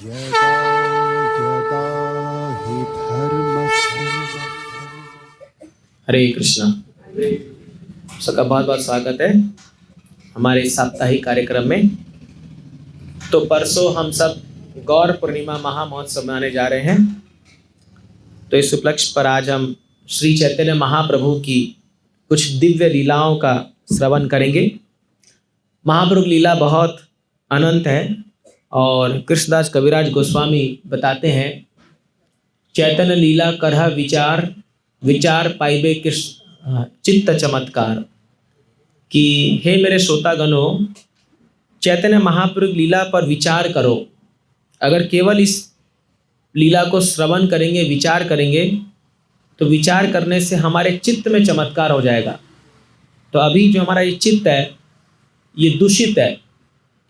यदा यदा हि धर्मस्य। हरे कृष्णा। सबका बहुत बहुत स्वागत है हमारे साप्ताहिक कार्यक्रम में। तो परसों हम सब गौर पूर्णिमा महामहोत्सव मनाने जा रहे हैं। तो इस उपलक्ष्य पर आज हम श्री चैतन्य महाप्रभु की कुछ दिव्य लीलाओं का श्रवण करेंगे। महाप्रभु की लीला बहुत अनंत है और कृष्णदास कविराज गोस्वामी बताते हैं, चैतन्य लीला करह विचार विचार पाइबे कृष्ण चित्त चमत्कार, कि हे मेरे श्रोतागणों, चैतन्य महाप्रभु लीला पर विचार करो। अगर केवल इस लीला को श्रवण करेंगे, विचार करेंगे, तो विचार करने से हमारे चित्त में चमत्कार हो जाएगा। तो अभी जो हमारा ये चित्त है ये दूषित है,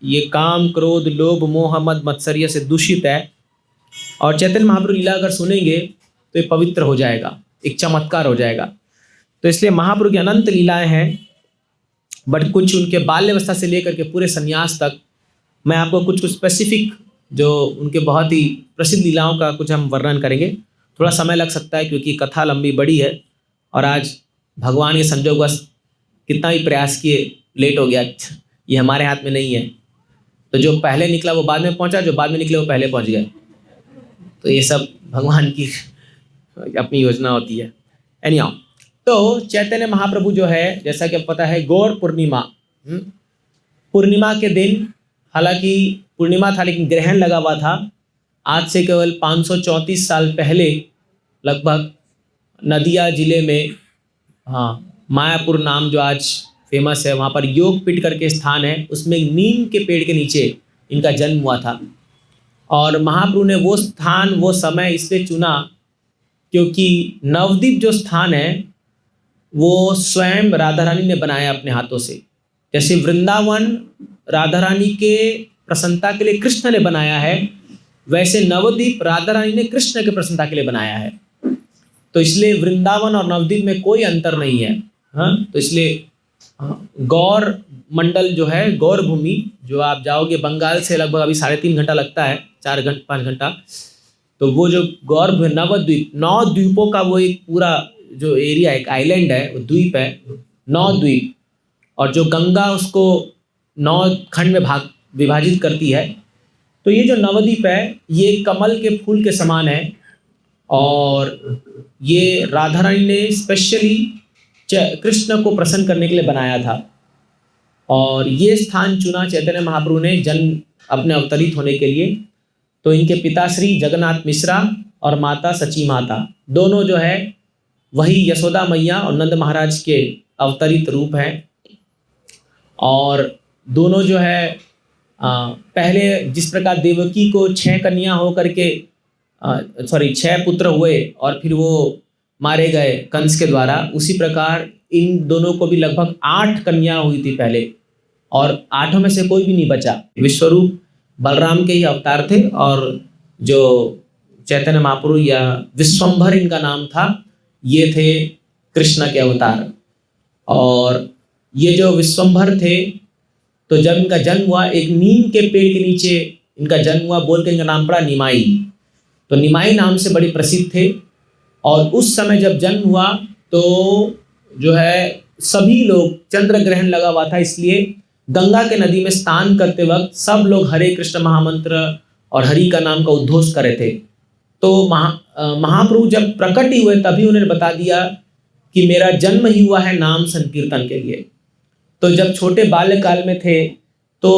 ये काम क्रोध लोभ मोह मद मत्सर्य से दूषित है। और चैतन्य महाप्रभु लीला अगर सुनेंगे तो ये पवित्र हो जाएगा, एक चमत्कार हो जाएगा। तो इसलिए महाप्रभु की अनंत लीलाएं हैं, बट कुछ उनके बाल्यावस्था से लेकर के पूरे संन्यास तक मैं आपको कुछ स्पेसिफिक जो उनके बहुत ही प्रसिद्ध लीलाओं का कुछ हम वर्णन करेंगे। थोड़ा समय लग सकता है क्योंकि कथा लंबी बड़ी है और आज भगवान के संजोगवश कितना भी प्रयास किए लेट हो गया। ये हमारे हाथ में नहीं है। तो जो पहले निकला वो बाद में पहुंचा, जो बाद में निकले वो पहले पहुंच गए। तो ये सब भगवान की अपनी योजना होती है। एनीहाउ, तो चैतन्य महाप्रभु जो है, जैसा कि पता है, गौर पूर्णिमा पूर्णिमा के दिन, हालांकि पूर्णिमा था लेकिन ग्रहण लगा हुआ था। आज से केवल 534 साल पहले लगभग नदिया जिले में, मायापुर नाम जो आज फेमस है, वहाँ पर योगपीठ करके स्थान है, उसमें नीम के पेड़ के नीचे इनका जन्म हुआ था। और महाप्रभु ने वो स्थान वो समय इसलिए चुना क्योंकि नवद्वीप जो स्थान है वो स्वयं राधा रानी ने बनाया अपने हाथों से। जैसे वृंदावन राधा रानी के प्रसन्नता के लिए कृष्ण ने बनाया है, वैसे नवद्वीप राधा रानी ने कृष्ण के प्रसन्नता के लिए बनाया है। तो इसलिए वृंदावन और नवद्वीप में कोई अंतर नहीं है। तो इसलिए गौर मंडल जो है, गौर भूमि, जो आप जाओगे बंगाल से लगभग अभी 3.5 घंटा लगता है, 4-5 घंटा। तो वो जो गौर नवद्वीप, 9 द्वीपों का वो एक पूरा जो एरिया, एक आइलैंड है, वो द्वीप है, 9 द्वीप। और जो गंगा उसको 9 खंड में विभाजित करती है। तो ये जो नवद्वीप है ये कमल के फूल के समान है और ये राधा रानी ने स्पेशली कृष्ण को प्रसन्न करने के लिए बनाया था। और ये स्थान चुना चैतन्य महाप्रभु ने जन्म अपने अवतरित होने के लिए। तो इनके पिता श्री जगन्नाथ मिश्रा और माता सची माता, दोनों जो है वही यशोदा मैया और नंद महाराज के अवतरित रूप हैं। और दोनों जो है पहले जिस प्रकार देवकी को 6 कन्या होकर के 6 पुत्र हुए और फिर वो मारे गए कंस के द्वारा, उसी प्रकार इन दोनों को भी लगभग 8 कन्या हुई थी पहले, और 8 में से कोई भी नहीं बचा। विश्वरूप बलराम के ही अवतार थे और जो चैतन्य महाप्रभु या विश्वंभर इनका नाम था, ये थे कृष्ण के अवतार। और ये जो विश्वंभर थे, तो जब इनका जन्म हुआ एक नीम के पेड़ के नीचे इनका जन्म हुआ, बोल के इनका नाम पड़ा निमाई। तो निमाई नाम से बड़े प्रसिद्ध थे। और उस समय जब जन्म हुआ तो जो है सभी लोग, चंद्र ग्रहण लगा हुआ था, इसलिए गंगा के नदी में स्नान करते वक्त सब लोग हरे कृष्ण महामंत्र और हरि का नाम का उद्घोष कर रहे थे। तो महाप्रभु जब प्रकट ही हुए तभी उन्होंने बता दिया कि मेरा जन्म ही हुआ है नाम संकीर्तन के लिए। तो जब छोटे बाल्यकाल में थे तो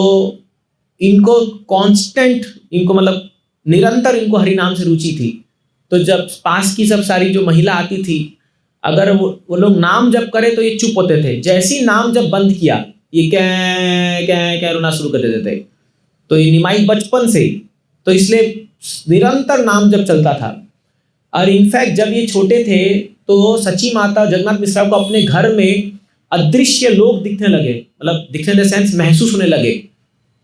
इनको कांस्टेंट, इनको मतलब निरंतर इनको हरि नाम से रुचि थी। तो जब पास की सब सारी जो महिला आती थी, अगर वो लोग नाम जप करे तो ये चुप होते थे। जैसे ही नाम जब बंद किया ये क्या रोना शुरू कर देते थे। तो ये निमाई बचपन से, तो इसलिए निरंतर नाम जप चलता था। और इनफैक्ट जब ये छोटे थे तो सची माता जगन्नाथ मिश्रा को अपने घर में अदृश्य लोग दिखने लगे, मतलब दिखने द सेंस महसूस होने लगे।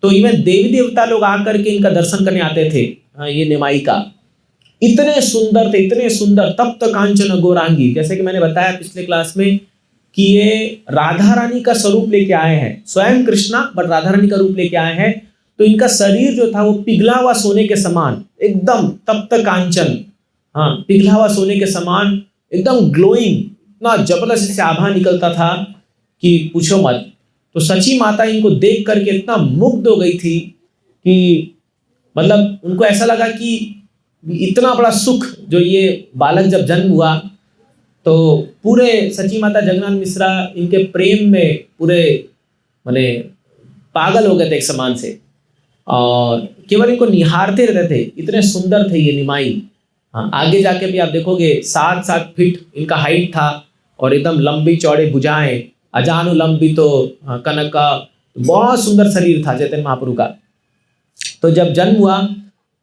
तो इवन देवी देवता लोग आकर के इनका दर्शन करने आते थे। ये निमाई का इतने सुंदर थे, इतने सुंदर, तप्त कांचन गौरांगी। जैसे कि मैंने बताया पिछले क्लास में कि ये राधा रानी का स्वरूप लेके आए हैं, स्वयं कृष्णा बट राधा रानी का रूप लेके आए हैं। तो इनका शरीर जो था वो पिघला हुआ सोने के समान, एकदम तप्त कांचन, हाँ, पिघला हुआ सोने के समान, एकदम ग्लोइंग, इतना जबरदस्त से आभा निकलता था कि पूछो मत। तो सची माता इनको देख करके इतना मुग्ध हो गई थी कि मतलब उनको ऐसा लगा कि इतना बड़ा सुख जो ये बालक जब जन्म हुआ, तो पूरे सची माता जगन्नाथ मिश्रा इनके प्रेम में पूरे माने पागल हो गए थे एक समान से, और केवल इनको निहारते रहते थे, इतने सुंदर थे ये निमाई। हाँ, आगे जाके भी आप देखोगे 7-7 फीट इनका हाइट था और एकदम लंबी चौड़े भुजाएं, अजानु लंबी तो कनक का, बहुत सुंदर शरीर था चैतन्य महाप्रभु का। तो जब जन्म हुआ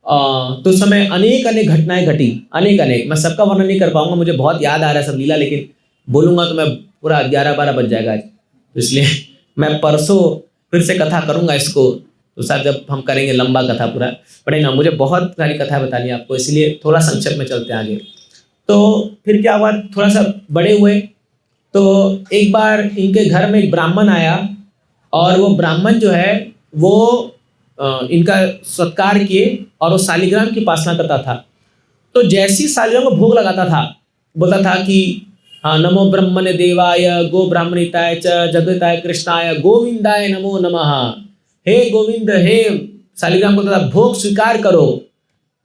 तो उस समय अनेक अनेक घटनाएं घटी, अनेक अनेक, मैं सबका वर्णन नहीं कर पाऊंगा, मुझे बहुत याद आ रहा है सब लीला, लेकिन बोलूंगा तो मैं पूरा 11-12 बज जाएगा आज, तो इसलिए मैं परसों फिर से कथा करूंगा इसको, तो शायद जब हम करेंगे लंबा कथा पूरा पड़ेगा, मुझे बहुत सारी कथा बतानी है आपको, इसलिए थोड़ा संक्षेप में चलते हैं आगे। तो फिर क्या हुआ, थोड़ा सा बड़े हुए तो एक बार इनके घर में एक ब्राह्मण आया, और वो ब्राह्मण जो है वो इनका सत्कार किए और वो शालिग्राम की उपासना करता था। तो जैसी शालिग्राम को भोग लगाता था, बोलता था कि हाँ, नमो ब्रह्मणे देवाय गो ब्राह्मणिताय च जगताय कृष्णाय गोविंदाय नमो नमः, हे गोविंद, हे शालिग्राम को तथा भोग स्वीकार करो।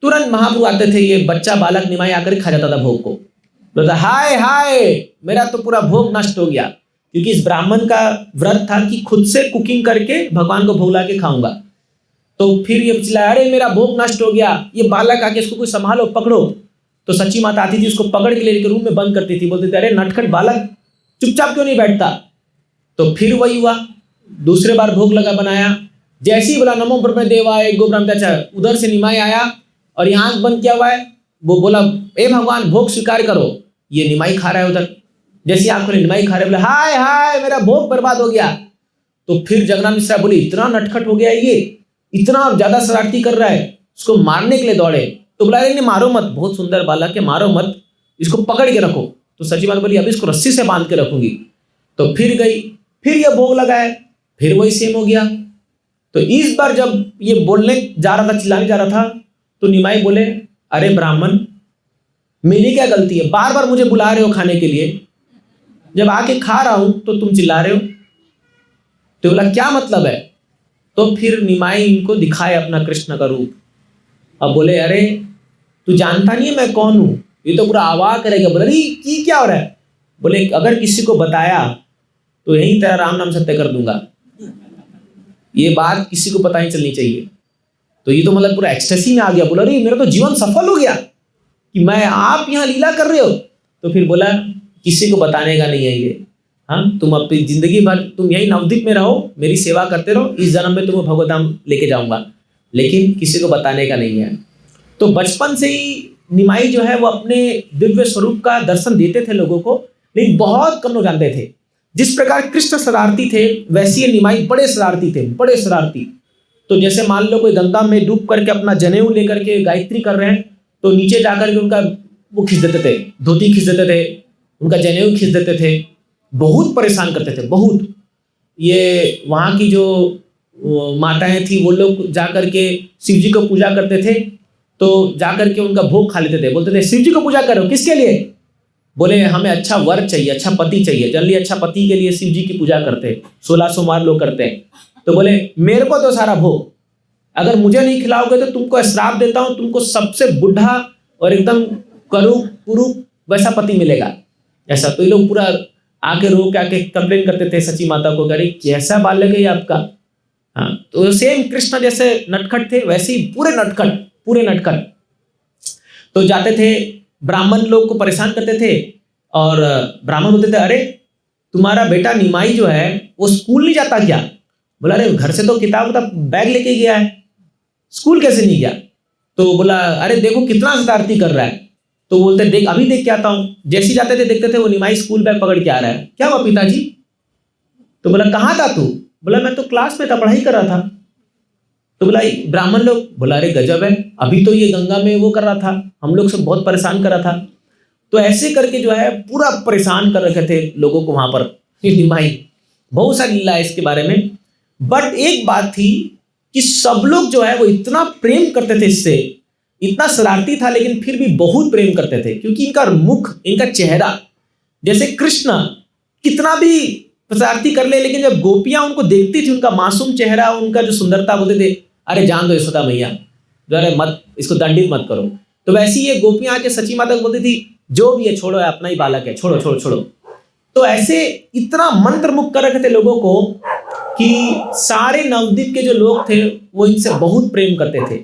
तुरंत महाप्रभु आते थे, ये बच्चा बालक निमाई आकर खा जाता था भोग को, बोलता हाय हाय मेरा तो पूरा भोग नष्ट हो गया, क्योंकि इस ब्राह्मण का व्रत था कि खुद से कुकिंग करके भगवान को भोग ला के खाऊंगा। तो फिर ये चिल्लाया, अरे मेरा भोग नष्ट हो गया, ये बालक आके इसको कोई संभालो, पकड़ो। तो सच्ची माता आती थी, उसको पकड़ के लेकर रूम में बंद करती थी, बोलती थी अरे नटखट बालक चुपचाप क्यों नहीं बैठता। तो फिर वही हुआ, दूसरे बार भोग लगा बनाया, जैसे ही बोला नमो ब्रह्म देवाय गो ब्राह्मण, उधर से निमाई आया और ये आंख बंद किया हुआ है, वो बोला ए भगवान भोग स्वीकार करो, ये निमाई खा रहा है उधर, जैसे आंख खोले निमाई खा रहे, बोले हाय हाय मेरा भोग बर्बाद हो गया। तो फिर जगन्नाथ मिश्रा बोले इतना नटखट हो गया ये, इतना ज्यादा शरारती कर रहा है, उसको मारने के लिए दौड़े। तो बोला अरे मारो मत, बहुत सुंदर बालक है, मारो मत, इसको पकड़ के रखो। तो सची माता बोली अभी इसको रस्सी से बांध के रखूंगी। तो फिर गई, फिर ये भोग लगाए, फिर वही सेम हो गया। तो इस बार जब ये बोलने जा रहा था, चिल्लाने जा रहा था, तो निमाई बोले अरे ब्राह्मण मेरी क्या गलती है, बार बार मुझे बुला रहे हो खाने के लिए, जब आके खा रहा हूं तो तुम चिल्ला रहे हो। तो बोला क्या मतलब है। तो फिर निमाई इनको दिखाए अपना कृष्ण का रूप, अब बोले अरे तू जानता नहीं है मैं कौन हूं। ये तो पूरा आवाज करेगा, बोले अरे ये क्या हो रहा है। बोले अगर किसी को बताया तो यही तेरा राम नाम सत्य कर दूंगा, ये बात किसी को पता नहीं चलनी चाहिए। तो ये तो मतलब पूरा एक्सटेसी में आ गया, बोला अरे मेरा तो जीवन सफल हो गया कि मैं आप यहाँ लीला कर रहे हो। तो फिर बोला किसी को बताने का नहीं है ये, हाँ तुम अपनी जिंदगी भर तुम यही नवद्वीप में रहो, मेरी सेवा करते रहो, इस जन्म में तुम्हें भगवतधाम लेके जाऊंगा, लेकिन किसी को बताने का नहीं है। तो बचपन से ही निमाई जो है वो अपने दिव्य स्वरूप का दर्शन देते थे लोगों को, लेकिन बहुत कम लोग जानते थे। जिस प्रकार कृष्ण शरारती थे वैसे ये निमाई बड़े शरारती थे, बड़े शरारती। तो जैसे मान लो कोई गंगा में डूब करके अपना जनेऊ लेकर के गायत्री कर रहे हैं, तो नीचे जाकर के उनका वो खींच देते थे, धोती खींच देते थे, उनका जनेऊ खींच देते थे, बहुत परेशान करते थे बहुत। ये वहाँ की जो माताएं थी वो लोग जाकर के शिव जी को पूजा करते थे, तो जाकर के उनका भोग खा लेते थे, बोलते थे शिव जी को पूजा करो, किसके लिए। बोले हमें अच्छा वर चाहिए, अच्छा पति चाहिए। जनरली अच्छा पति के लिए शिव जी की पूजा करते हैं, 16 सोमवार लोग करते हैं। तो बोले मेरे को तो सारा भोग, अगर मुझे नहीं खिलाओगे तो तुमको श्राप देता हूं, तुमको सबसे बुढ़ा और एकदम करूप पुरुप वैसा पति मिलेगा ऐसा। तो ये लोग पूरा आके रो के आके कंप्लेन करते थे सची माता को, अरे कैसा बालक है ये आपका। हाँ, तो सेम कृष्ण जैसे नटखट थे वैसे ही पूरे नटखट, पूरे नटखट। तो जाते थे ब्राह्मण लोग को परेशान करते थे, और ब्राह्मण बोलते थे अरे तुम्हारा बेटा निमाई जो है वो स्कूल नहीं जाता क्या। बोला अरे घर से तो किताब बैग लेके गया है, स्कूल कैसे नहीं गया। तो बोला अरे देखो कितना शरारती कर रहा है। तो बोलते देख अभी देख के आता हूँ। जैसे ही जाते थे देखते थे वो निमाई स्कूल बैग पकड़ के आ रहा है। क्या हुआ पिताजी। तो बोला कहाँ था तू। बोला मैं तो क्लास में था, पढ़ाई कर रहा था। तो बोला ब्राह्मण लोग, बोला अरे गजब है, अभी तो ये गंगा में वो कर रहा था, हम लोग सब बहुत परेशान कर रहा था। तो ऐसे करके जो है पूरा परेशान कर रखे थे लोगों को वहां पर निमाई। बहुत सारी लीला है इसके बारे में। बट एक बात थी कि सब लोग जो है वो इतना प्रेम करते थे इससे, इतना शरारती था लेकिन फिर भी बहुत प्रेम करते थे, क्योंकि इनका मुख, इनका चेहरा, जैसे कृष्ण कितना भी शरारती कर ले, लेकिन जब गोपियां उनको देखती थी, उनका मासूम चेहरा, उनका जो सुंदरता, बोलते थे अरे जान दो यशोदा मैया, अरे मत, इसको दंडित मत करो। तो वैसे ही ये गोपियां आके सची माता को बोलती थी जो भी है छोड़ो, अपना ही बालक है, छोड़ो छोड़ो छोड़ो। तो ऐसे इतना मंत्र मुक्त कर रखे थे लोगों को कि सारे नवद्वीप के जो लोग थे वो इनसे बहुत प्रेम करते थे।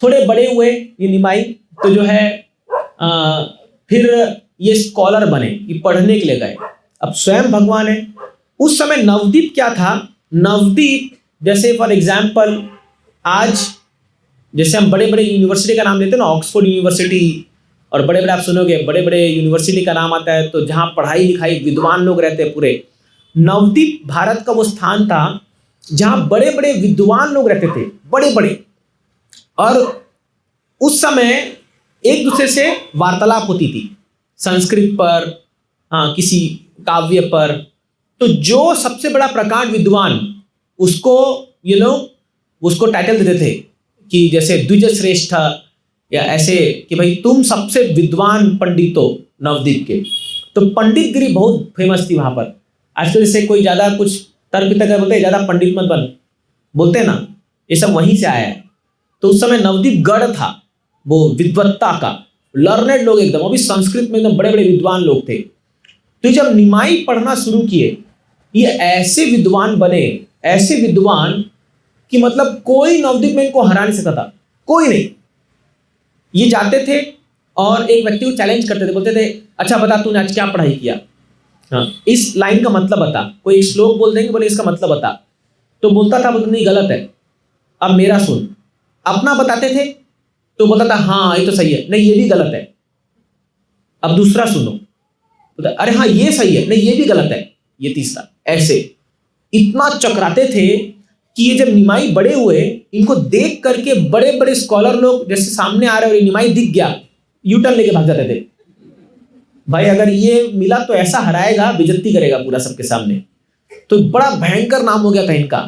थोड़े बड़े हुए ये निमाई, तो जो है फिर ये स्कॉलर बने, ये पढ़ने के लिए गए। अब स्वयं भगवान है। उस समय नवद्वीप क्या था, नवद्वीप जैसे फॉर एग्जाम्पल आज जैसे हम बड़े बड़े यूनिवर्सिटी का नाम लेते हैं ना, ऑक्सफोर्ड यूनिवर्सिटी और बड़े बड़े, आप सुनोगे बड़े बड़े यूनिवर्सिटी का नाम आता है तो जहाँ पढ़ाई लिखाई विद्वान लोग रहते हैं पूरे। नवद्वीप भारत का वो स्थान था जहाँ बड़े बड़े विद्वान लोग रहते थे, बड़े बड़े, और उस समय एक दूसरे से वार्तालाप होती थी संस्कृत पर, किसी काव्य पर। तो जो सबसे बड़ा प्रकांड विद्वान, उसको ये लोग उसको टाइटल देते थे कि जैसे द्विज श्रेष्ठ, या ऐसे कि भाई तुम सबसे विद्वान पंडित हो नवद्वीप के। तो पंडित गिरी बहुत फेमस थी वहां पर। आजकल जैसे कोई ज्यादा कुछ तर्क तक बोलते हैं ज्यादा पंडित मत बन, बोलते हैं ना, ये सब वहीं से आया है। तो उस समय नवद्वीप गढ़ था वो विद्वत्ता का, लर्नेड लोग एकदम, वो भी संस्कृत में एकदम बड़े बड़े विद्वान लोग थे। तो जब निमाई पढ़ना शुरू किए, ये ऐसे विद्वान बने, ऐसे विद्वान कि मतलब कोई नवद्वीप में इनको हरा नहीं सकता था, कोई नहीं। ये जाते थे और एक व्यक्ति को चैलेंज करते थे, बोलते थे अच्छा बता तूने आज क्या पढ़ाई किया, हाँ इस लाइन का मतलब बता। कोई एक श्लोक बोल देंगे, बोले इसका मतलब बता। तो बोलता था, बोलते नहीं गलत है, अब मेरा सुन। अपना बताते थे तो बोलता था हाँ ये तो सही है, नहीं ये भी गलत है, अब दूसरा सुनो, बोलता अरे हाँ ये सही है, नहीं ये भी गलत है, ये तीसरा। ऐसे इतना चकराते थे कि ये जब निमाई बड़े हुए, इनको देख करके बड़े बड़े स्कॉलर लोग जैसे सामने आ रहे और ये निमाई दिख गया, यू टर्न लेके भाग जाते थे। भाई अगर ये मिला तो ऐसा हराएगा, बेइज्जती करेगा पूरा सबके सामने। तो बड़ा भयंकर नाम हो गया था इनका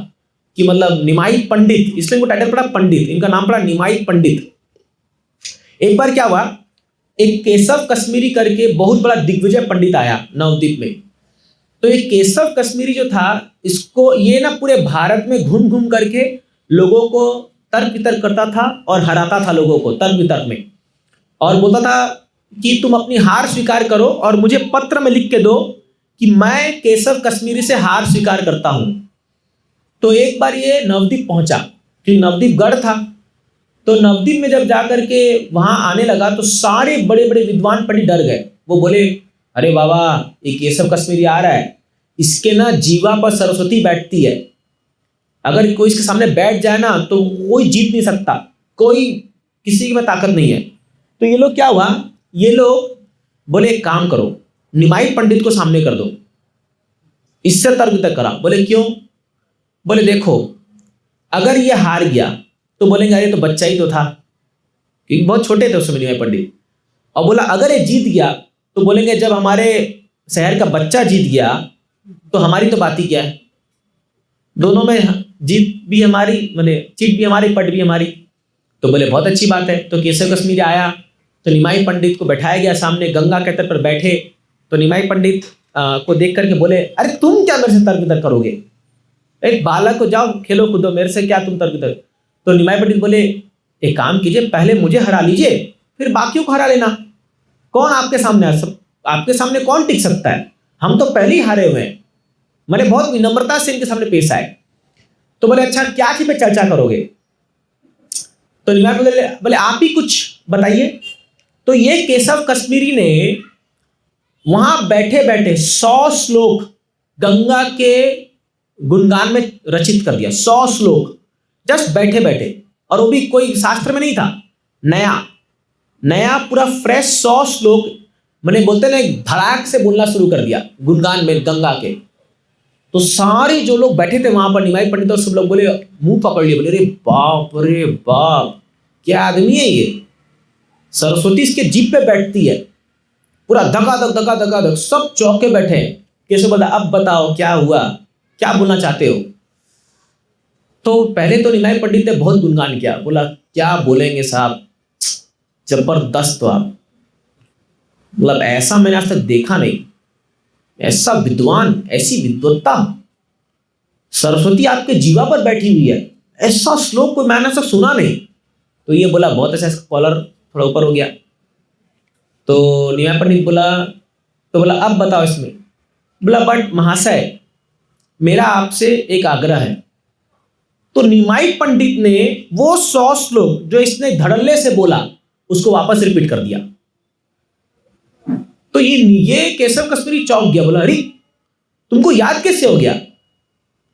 कि मतलब निमाई पंडित, इसलिए इनको टाइटल पड़ा पंडित, इनका नाम पड़ा निमाई पंडित। एक बार क्या हुआ, एक केशव कश्मीरी करके बहुत बड़ा दिग्विजय पंडित आया नवद्वीप में। तो एक केशव कश्मीरी जो था, इसको ये ना पूरे भारत में घूम घूम करके लोगों को तर्क वितर्क करता था और हराता था लोगों को तर्क वितर्क में, और बोलता था कि तुम अपनी हार स्वीकार करो और मुझे पत्र में लिख के दो कि मैं केशव कश्मीरी से हार स्वीकार करता हूं। तो एक बार ये नवद्वीप पहुंचा, क्योंकि नवद्वीप गढ़ था। तो नवद्वीप में जब जाकर के वहां आने लगा तो सारे बड़े बड़े विद्वान पंडित डर गए। वो बोले अरे बाबा ये केशव कश्मीरी आ रहा है, इसके ना जीवा पर सरस्वती बैठती है, अगर कोई इसके सामने बैठ जाए ना तो कोई जीत नहीं सकता, कोई किसी में ताकत नहीं है। तो ये लोग क्या हुआ, ये लोग बोले एक काम करो, निमाई पंडित को सामने कर दो, इससे तर्क वितर्क करा। बोले क्यों? बोले देखो अगर ये हार गया तो बोलेंगे अरे तो बच्चा ही तो था, क्योंकि बहुत छोटे थे उस समय निमाई पंडित। और बोला अगर ये जीत गया तो बोलेंगे जब हमारे शहर का बच्चा जीत गया तो हमारी तो बात ही क्या है, दोनों में जीत भी हमारी, माने चीट भी हमारी, पट भी हमारी। तो बोले बहुत अच्छी बात है। तो केशव कश्मीरी आया तो निमाई पंडित को बैठाया गया सामने, गंगा के तट पर बैठे। तो निमाई पंडित को देख करके बोले अरे तुम क्या मेरे से तर्क वितर्क करोगे, एक बालक को जाओ खेलो कूदो, मेरे से क्या तुम तर्क वितर्क। तो निमाई पंडित बोले एक काम कीजिए, पहले मुझे हरा लीजिए फिर बाकियों को हरा लेना, कौन आपके सामने आपके सामने कौन टिक सकता है, हम तो पहले ही हारे हुए हैं। मैंने बहुत विनम्रता से इनके सामने पेश आए। तो बोले अच्छा क्या चीज पे चर्चा करोगे? तो निमाई बोले आप ही कुछ बताइए। तो ये केशव कश्मीरी ने वहां बैठे बैठे 100 श्लोक गंगा के गुणगान में रचित कर दिया, 100 श्लोक जस्ट बैठे बैठे, और वो भी कोई शास्त्र में नहीं था, नया नया पूरा फ्रेश 100 श्लोक, मैंने बोलते ना धड़ाक से बोलना शुरू कर दिया गुणगान में गंगा के। तो सारे जो लोग बैठे थे वहां पर, निमाई पंडित और सब लोग बोले, मुंह पकड़ लिए, बोले रे बाप क्या आदमी है ये, सरस्वती इसके जीप पे बैठती है, पूरा धका धक सब चौके बैठे हैं। कैसे बोला अब बताओ क्या हुआ, क्या बोलना चाहते हो? तो पहले तो निमाई पंडित ने बहुत गुणगान किया, बोला क्या बोलेंगे साहब, जबरदस्त हो आप, मतलब ऐसा मैंने आज तक देखा नहीं, ऐसा विद्वान, ऐसी विद्वत्ता, सरस्वती आपके जीवा पर बैठी हुई है, ऐसा श्लोक कोई मैंने आज तक सुना नहीं। तो ये बोला बहुत अच्छा, कॉलर थोड़ा ऊपर हो गया। तो निमाई पंडित बोला, तो बोला अब बताओ इसमें। बोला बट महाशय मेरा आपसे एक आग्रह है। तो निमाई पंडित ने वो 100 श्लोक जो इसने धड़ल्ले से बोला उसको वापस रिपीट कर दिया। तो ये केशव कश्मीरी चौंक गया, बोला अरे तुमको याद कैसे हो गया?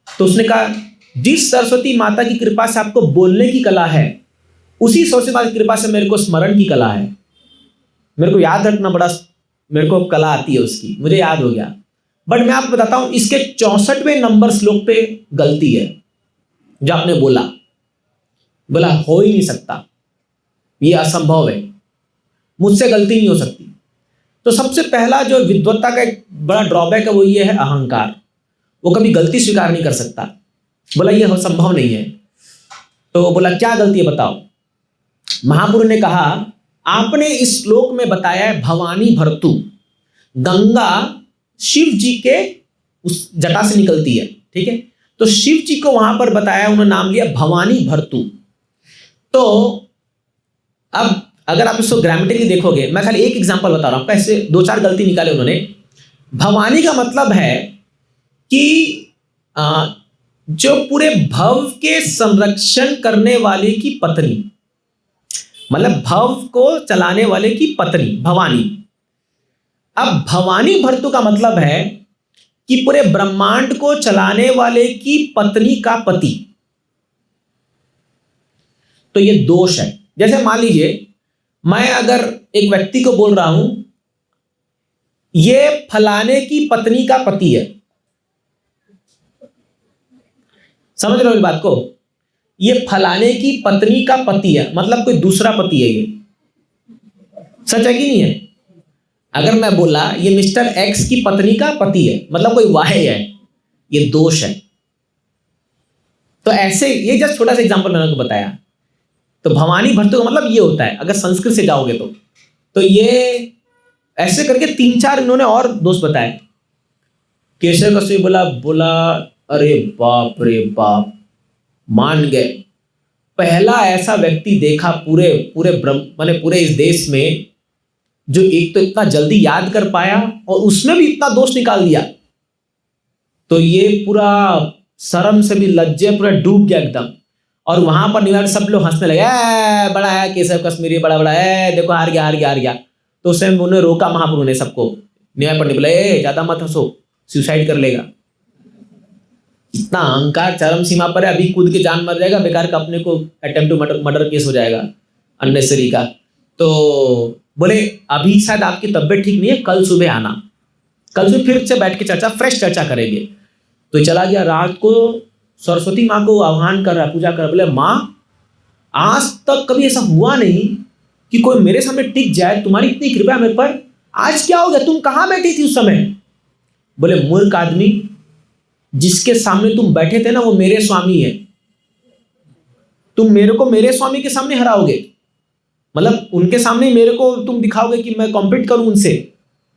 तो उसने कहा जिस सरस्वती माता की कृपा से आपको बोलने की कला है, उसी सरस्वती माता की कृपा से मेरे को स्मरण की कला है, मेरे को याद रखना बड़ा, मेरे को कला आती है उसकी, मुझे याद हो गया। बट मैं आपको बताता हूं इसके 64वें नंबर श्लोक पे गलती है जो आपने बोला। बोला हो ही नहीं सकता, ये असंभव है, मुझसे गलती नहीं हो सकती। तो सबसे पहला जो विद्वत्ता का एक बड़ा ड्रॉबैक है वो ये है अहंकार, वो कभी गलती स्वीकार नहीं कर सकता। बोला ये संभव नहीं है। तो बोला क्या गलती है बताओ। महापुरुष ने कहा आपने इस श्लोक में बताया है भवानी भर्तु, गंगा शिव जी के उस जटा से निकलती है, ठीक है। तो शिव जी को वहां पर बताया, उन्होंने नाम लिया भवानी भर्तु। तो अब अगर आप इसको ग्रामेटिकली देखोगे, मैं खाली एक एग्जांपल बता रहा हूं, ऐसे 2-4 गलती निकाले उन्होंने। भवानी का मतलब है कि जो पूरे भव के संरक्षण करने वाले की पत्नी, मतलब भव को चलाने वाले की पत्नी भवानी। अब भवानी भर्तु का मतलब है कि पूरे ब्रह्मांड को चलाने वाले की पत्नी का पति। तो ये दोष है। जैसे मान लीजिए मैं अगर एक व्यक्ति को बोल रहा हूं ये फलाने की पत्नी का पति है, समझ रहे हो इस बात को, ये फलाने की पत्नी का पति है, मतलब कोई दूसरा पति है, ये सच है कि नहीं है। अगर मैं बोला ये मिस्टर एक्स की पत्नी का पति है, मतलब कोई वाह है, ये दोष है। तो ऐसे ये जस्ट छोटा सा एग्जांपल मैंने आपको बताया। तो भवानी भर्तु का मतलब ये होता है अगर संस्कृत से जाओगे तो ये ऐसे करके 3-4 इन्होंने और दोष बताए। केशव कश्यप बोला अरे बाप रे बाप, मान गए, पहला ऐसा व्यक्ति देखा पूरे इस देश में जो एक तो इतना जल्दी याद कर पाया और उसमें भी इतना दोष निकाल दिया। तो ये पूरा शर्म से भी लज्जे पूरा डूब गया एकदम। और वहां पर निवार सब लोग हंसने लगे, बड़ा है केशव कश्मीरी, बड़ा है, देखो हार गया। तो उसमें उन्होंने रोका महापुरुष ने सबको, निवार पंडित बोले ज्यादा मत हंसो, सुसाइड कर लेगा। इतना अहंकार चरम सीमा पर है, अभी कूद के जान मर जाएगा, बेकार का अपने को अटेम्प्ट टू मर्डर केस हो जाएगा अननेसेसरी का। तो बोले अभी शायद आपकी तबीयत ठीक नहीं है, कल सुबह आना, कल सुबह फिर से बैठ के फ्रेश चर्चा करेंगे। तो चला गया, रात को सरस्वती माँ को आह्वान कर रहा, पूजा कर रहा। बोले माँ आज तक कभी ऐसा हुआ नहीं कि कोई मेरे सामने टिक जाए, तुम्हारी इतनी कृपा मेरे पर, आज क्या हो गया, तुम कहाँ बैठी थी उस समय? बोले मूर्ख आदमी, जिसके सामने तुम बैठे थे ना वो मेरे स्वामी है, तुम मेरे को मेरे स्वामी के सामने हराओगे, मतलब उनके सामने मेरे को तुम दिखाओगे कि मैं कॉम्पीट करूं उनसे।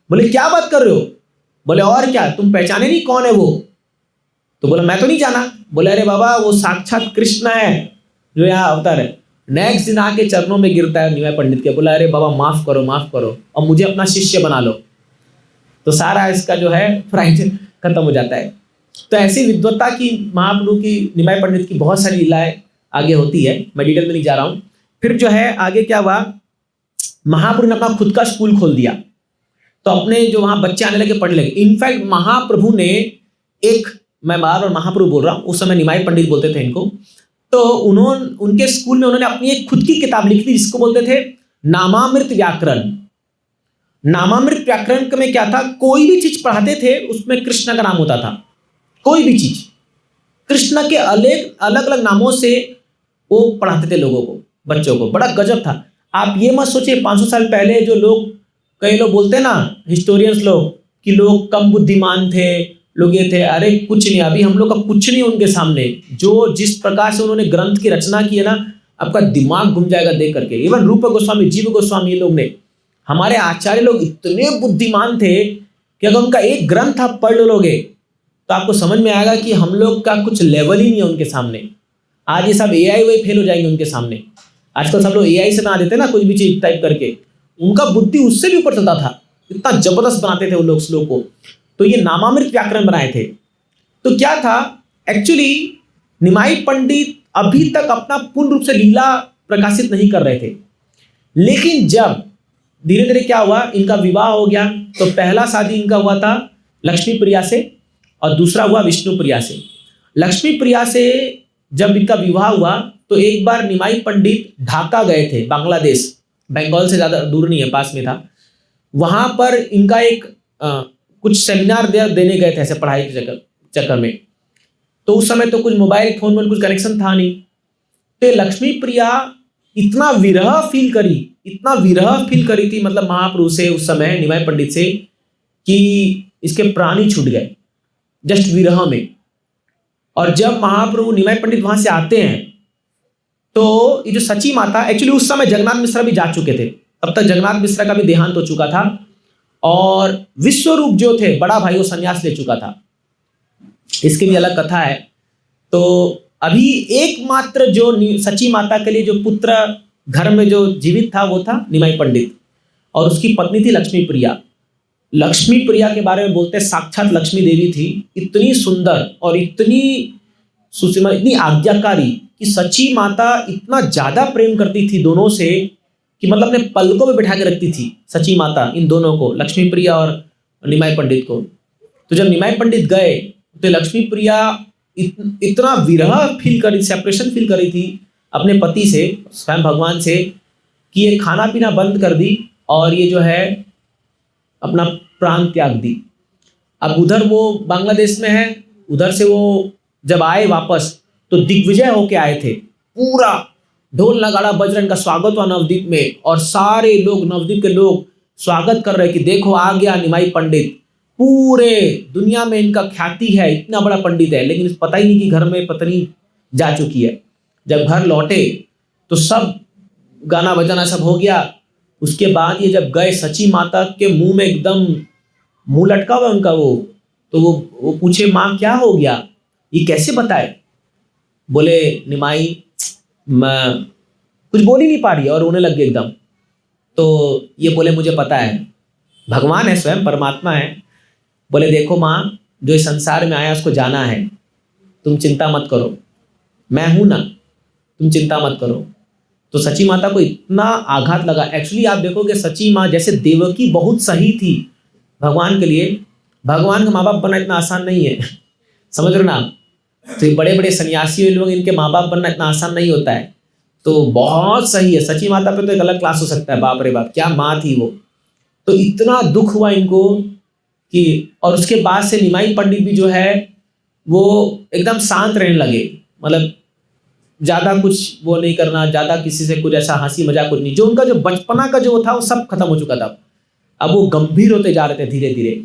बोले क्या बात कर रहे हो? बोले और क्या, तुम पहचाने नहीं कौन है वो? तो बोला मैं तो नहीं जाना। बोले अरे बाबा वो साक्षात कृष्ण है जो यहाँ अवतार है। नेक्स्ट दिन आके चरणों में गिरता है निवाय पंडित के, बोला अरे बाबा माफ करो और मुझे अपना शिष्य बना लो। तो सारा इसका जो है प्राइज खत्म हो जाता है। तो ऐसी विद्वत्ता की महाप्रभु की, निमाय पंडित की बहुत सारी लीलाएं आगे होती है, मैं डिटेल में नहीं जा रहा हूँ। फिर जो है आगे क्या हुआ, महाप्रभु ने अपना खुद का स्कूल खोल दिया, तो अपने जो वहाँ बच्चे आने लगे, पढ़ने लगे। इनफैक्ट महाप्रभु ने एक, मैं बार बार महाप्रभु बोल रहा हूँ, उस समय निमाय पंडित बोलते थे इनको, तो उनके स्कूल में उन्होंने अपनी एक खुद की किताब लिखी थी जिसको बोलते थे नामामृत व्याकरण। नामामृत व्याकरण में क्या था, कोई भी चीज पढ़ाते थे उसमें कृष्ण का नाम होता था, कोई भी चीज कृष्ण के अलग अलग नामों से वो पढ़ाते थे लोगों को, बच्चों को। बड़ा गजब था। आप ये मत सोचिए 500 साल पहले जो लोग, कई लोग बोलते हैं ना हिस्टोरियंस लोग कि लोग कम बुद्धिमान थे, लोग ये थे, अरे कुछ नहीं, अभी हम लोग का कुछ नहीं उनके सामने। जो जिस प्रकार से उन्होंने ग्रंथ की रचना की है ना, आपका दिमाग घूम जाएगा देख करके। इवन रूप गोस्वामी, जीव गोस्वामी, ये लोग ने, हमारे आचार्य लोग इतने बुद्धिमान थे कि अगर उनका एक ग्रंथ आप पढ़ लोगे तो आपको समझ में आएगा कि हम लोग का कुछ लेवल ही नहीं है उनके सामने। आज ये सब AI वही फेल हो जाएंगे उनके सामने। आजकल सब लोग AI से बना देते ना कुछ भी चीज टाइप करके, उनका बुद्धि उससे भी ऊपर चलता था, इतना जबरदस्त बनाते थे वो लोग श्लोक को। तो ये नामामृत व्याकरण बनाए थे। तो क्या था एक्चुअली, निमाई पंडित अभी तक अपना पूर्ण रूप से लीला प्रकाशित नहीं कर रहे थे। लेकिन जब धीरे धीरे क्या हुआ, इनका विवाह हो गया। तो पहला शादी इनका हुआ था लक्ष्मी प्रिया से और दूसरा हुआ विष्णु प्रिया से। लक्ष्मी प्रिया से जब इनका विवाह हुआ तो एक बार निमाई पंडित ढाका गए थे, बांग्लादेश, बंगाल से ज़्यादा दूर नहीं है, पास में था। वहाँ पर इनका एक कुछ सेमिनार देने गए थे ऐसे पढ़ाई के चक्कर में। तो उस समय तो कुछ मोबाइल फोन में कुछ कनेक्शन था नहीं। तो लक्ष्मी प्रिया इतना विरह फील करी, इतना विरह फील करी थी, मतलब महाप्रभु से उस समय, निमाई पंडित से, कि इसके प्राण ही छूट गए जस्ट विरह में। और जब महाप्रभु निमाई पंडित वहां से आते हैं तो ये जो सची माता, एक्चुअली उस समय जगन्नाथ मिश्रा भी जा चुके थे, तब तक जगन्नाथ मिश्रा का भी देहांत हो चुका था और विश्वरूप जो थे बड़ा भाई वो संन्यास ले चुका था। इसकी भी अलग कथा है। तो अभी एकमात्र जो सची माता के लिए जो पुत्र घर में जो जीवित था वो था निमाई पंडित, और उसकी पत्नी थी लक्ष्मी प्रिया। लक्ष्मी प्रिया के बारे में बोलते हैं साक्षात लक्ष्मी देवी थी, इतनी सुंदर और इतनी सुषमा, इतनी आज्ञाकारी कि सची माता इतना ज्यादा प्रेम करती थी दोनों से कि मतलब अपने पलकों में बिठा के रखती थी सची माता इन दोनों को, लक्ष्मी प्रिया और निमाई पंडित को। तो जब निमाई पंडित गए तो लक्ष्मी प्रिया इतना विरह फील करी, सेपरेशन फील करी थी अपने पति से, स्वयं भगवान से, कि ये खाना पीना बंद कर दी और ये जो है अपना प्राण त्याग दी। अब उधर वो बांग्लादेश में है, उधर से वो जब आए वापस तो दिग्विजय होके आए थे, पूरा ढोल नगाड़ा बजरंग का स्वागत हुआ नवद्वीप में, और सारे लोग नवद्वीप के लोग स्वागत कर रहे कि देखो आ गया निमाई पंडित, पूरे दुनिया में इनका ख्याति है, इतना बड़ा पंडित है। लेकिन पता ही नहीं कि घर में पत्नी जा चुकी है। जब घर लौटे तो सब गाना बजाना सब हो गया। उसके बाद ये जब गए, सची माता के मुंह में एकदम मुंह लटका हुआ उनका वो, तो वो पूछे माँ क्या हो गया, ये कैसे बताए? बोले निमाई मैं कुछ बोल ही नहीं पा रही और रोने लग गई एकदम। तो ये बोले मुझे पता है, भगवान है, स्वयं परमात्मा है। बोले देखो माँ, जो इस संसार में आया उसको जाना है, तुम चिंता मत करो, मैं हूं ना, तुम चिंता मत करो। तो सची माता को इतना आघात लगा। एक्चुअली आप देखोगे सची माँ जैसे देवकी बहुत सही थी भगवान के लिए, भगवान का माँ बाप बनना इतना आसान नहीं है, समझ रहे ना। तो बड़े बड़े सन्यासी लोग, इनके माँ बाप बनना इतना आसान नहीं होता है। तो बहुत सही है, सची माता पे तो एक अलग क्लास हो सकता है, बाप रे बाप क्या माँ थी वो। तो इतना दुख हुआ इनको कि, और उसके बाद से निमाई पंडित भी जो है वो एकदम शांत रहने लगे, मतलब ज़्यादा कुछ वो नहीं करना, ज़्यादा किसी से कुछ ऐसा हंसी मजाक कुछ नहीं। जो उनका जो बचपना का जो था वो सब खत्म हो चुका था, अब वो गंभीर होते जा रहे थे धीरे धीरे।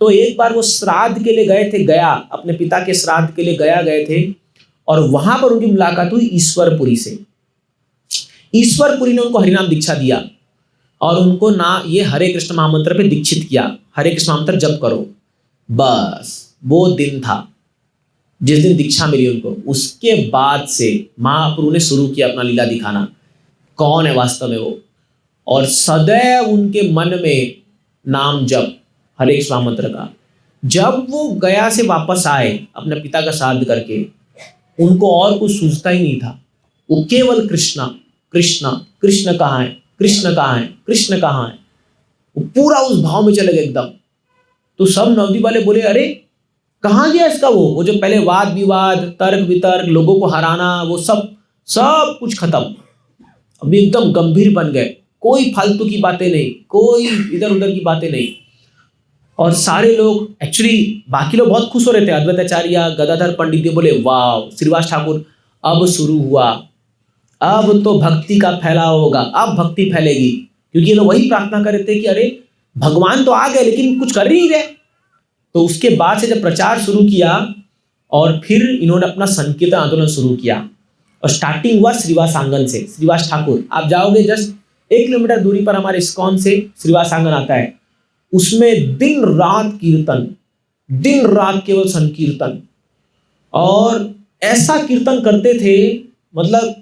तो एक बार वो श्राद्ध के लिए गए थे, गया अपने पिता के श्राद्ध के लिए गए थे, और वहां पर उनकी मुलाकात हुई ईश्वरपुरी से। ईश्वरपुरी ने उनको हरिनाम दीक्षा दिया और उनको ना ये हरे कृष्ण महामंत्र पे दीक्षित किया, हरे कृष्ण महामंत्र जप करो। बस वो दिन था जिस दिन दीक्षा मिली उनको। उसके बाद से महाप्रभु ने शुरू किया अपना लीला दिखाना, कौन है वास्तव में वो, और सदैव उनके मन में नाम जप हरे कृष्ण मंत्र का। जब वो गया से वापस आए अपने पिता का श्राद्ध करके, उनको और कुछ सूझता ही नहीं था, वो केवल कृष्णा कृष्णा, कृष्ण कहाँ है, कृष्ण कहाँ है, कृष्ण कहाँ है, वो पूरा उस भाव में चले गए एकदम। तो सब नवद्वीप वाले बोले अरे कहाँ गया इसका वो जो पहले वाद विवाद, तर्क वितर्क, लोगों को हराना, वो सब कुछ खत्म। अभी एकदम गंभीर बन गए, कोई फालतू की बातें नहीं, कोई इधर उधर की बातें नहीं। और सारे लोग, एक्चुअली बाकी लोग बहुत खुश हो रहे थे, अद्वैताचार्य, गदाधर पंडित जी बोले वाह श्रीवास ठाकुर अब शुरू हुआ, अब तो भक्ति का फैलाव होगा, अब भक्ति फैलेगी। क्योंकि ये लोग वही प्रार्थना कर रहे थे कि अरे भगवान तो आ गए लेकिन कुछ कर ही नहीं रहे, तो उसके बाद से जब प्रचार शुरू किया और फिर इन्होंने अपना संकीर्तन आंदोलन शुरू किया और स्टार्टिंग हुआ श्रीवास आंगन से। श्रीवास ठाकुर, आप जाओगे जस्ट 1 किलोमीटर दूरी पर हमारे इस्कॉन से श्रीवास आंगन आता है, उसमें दिन रात कीर्तन, दिन रात केवल संकीर्तन, और ऐसा कीर्तन करते थे, मतलब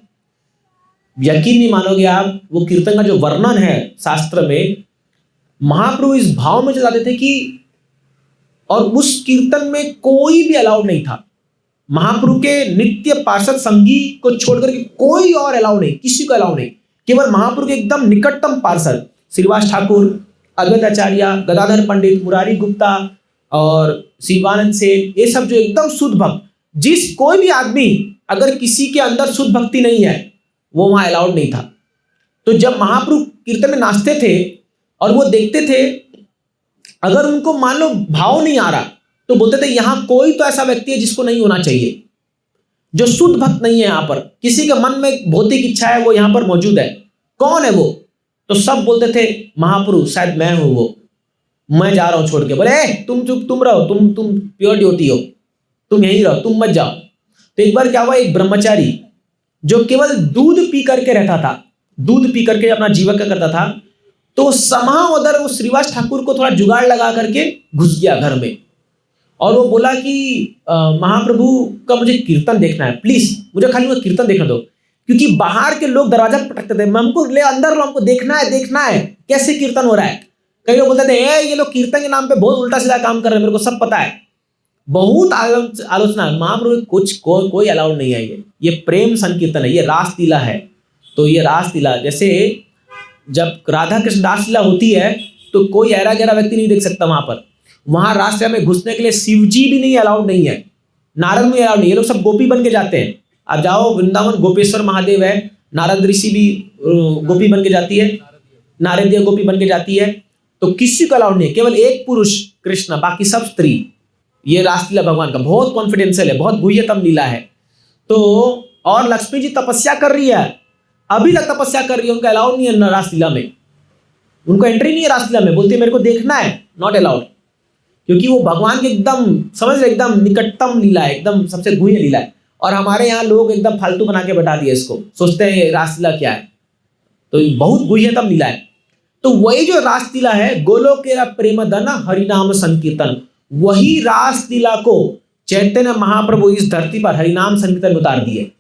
यकीन नहीं मानोगे आप, वो कीर्तन का जो वर्णन है शास्त्र में, महाप्रभु इस भाव में चलाते थे कि, और उस कीर्तन में कोई भी अलाउड नहीं था। महाप्रभु के नित्य पार्षद संगी को छोड़कर के कोई और अलाउ नहीं, किसी को अलाउ नहीं, केवल महाप्रभु के एकदम निकटतम पार्षद श्रीवास ठाकुर, अद्वैत आचार्य, गदाधर पंडित, मुरारी गुप्ता और शिवानंद सेन, ये सब जो एकदम शुद्ध भक्त, जिस कोई भी आदमी अगर किसी के अंदर शुद्ध भक्ति नहीं है वो वहां अलाउड नहीं था। तो जब महाप्रभु कीर्तन में नाचते थे और वो देखते थे, अगर उनको मान लो भाव नहीं आ रहा तो बोलते थे यहां कोई तो ऐसा व्यक्ति है जिसको नहीं होना चाहिए, जो शुद्ध भक्त नहीं है, यहां पर किसी के मन में भौतिक इच्छा है वो यहां पर मौजूद है, कौन है वो? तो सब बोलते थे महाप्रभु, शायद मैं हूं वो, मैं जा रहा हूं छोड़ के। बोले तुम चुप, तुम रहो, तुम प्योर ड्यूटी हो, तुम यहीं रहो, तुम मत जाओ। तो एक बार क्या हुआ, एक ब्रह्मचारी जो केवल दूध पी करके रहता था, दूध पी करके अपना जीविका करता था, तो समाव उधर वो श्रीवास ठाकुर को थोड़ा जुगाड़ लगा करके घुस गया घर में, और वो बोला कि महाप्रभु का मुझे कीर्तन देखना है, प्लीज मुझे खाली वो कीर्तन देखना दो, क्योंकि बाहर के लोग दरवाजा पटकते थे, हमको ले अंदर लो, हमको देखना है कैसे कीर्तन हो रहा है। कई लोग बोलते थे ये लोग कीर्तन के नाम पे बहुत उल्टा सीधा काम कर रहे हैं, मेरे को सब पता है। बहुत आलोचना, महाप्रभु कुछ कोई अलाउड नहीं है, ये प्रेम संकीर्तन है, ये रास लीला है। तो ये रास लीला, जैसे जब राधा कृष्ण रास लीला होती है तो कोई ऐरा गहरा व्यक्ति नहीं देख सकता वहां रास लीला में घुसने के लिए शिव जी भी नहीं अलाउड नहीं है, नारद भी अलाउड नहीं, ये लोग सब गोपी बन के जाते हैं। आप जाओ वृंदावन, गोपेश्वर महादेव है, नारद ऋषि भी गोपी बन के जाती है, नारदिया गोपी बन के जाती है, तो किसी को अलाउड नहीं है, केवल एक पुरुष कृष्ण, बाकी सब स्त्री। ये रासलीला भगवान का बहुत कॉन्फिडेंशियल है, बहुत गुह्यतम लीला है। तो और लक्ष्मी जी तपस्या कर रही है, अभी तक तपस्या कर रही है, उनका अलाउड नहीं है रासलीला में, उनको एंट्री नहीं है रासलीला में, बोलती है मेरे को देखना है, नॉट अलाउड, क्योंकि वो भगवान के एकदम समझ रहे, एकदम निकटतम लीला है, एकदम सबसे गुह्य लीला है। और हमारे यहाँ लोग एकदम फालतू बना के बैठा दिए इसको, सोचते हैं ये रासलीला क्या है, तो बहुत गुह्यतम लीला है। तो वही जो रासलीला है, गोलोकेरा प्रेमधन हरिनाम संकीर्तन, वही रासलीला को चैतन्य महाप्रभु इस धरती पर हरिनाम संकीर्तन में उतार दिए।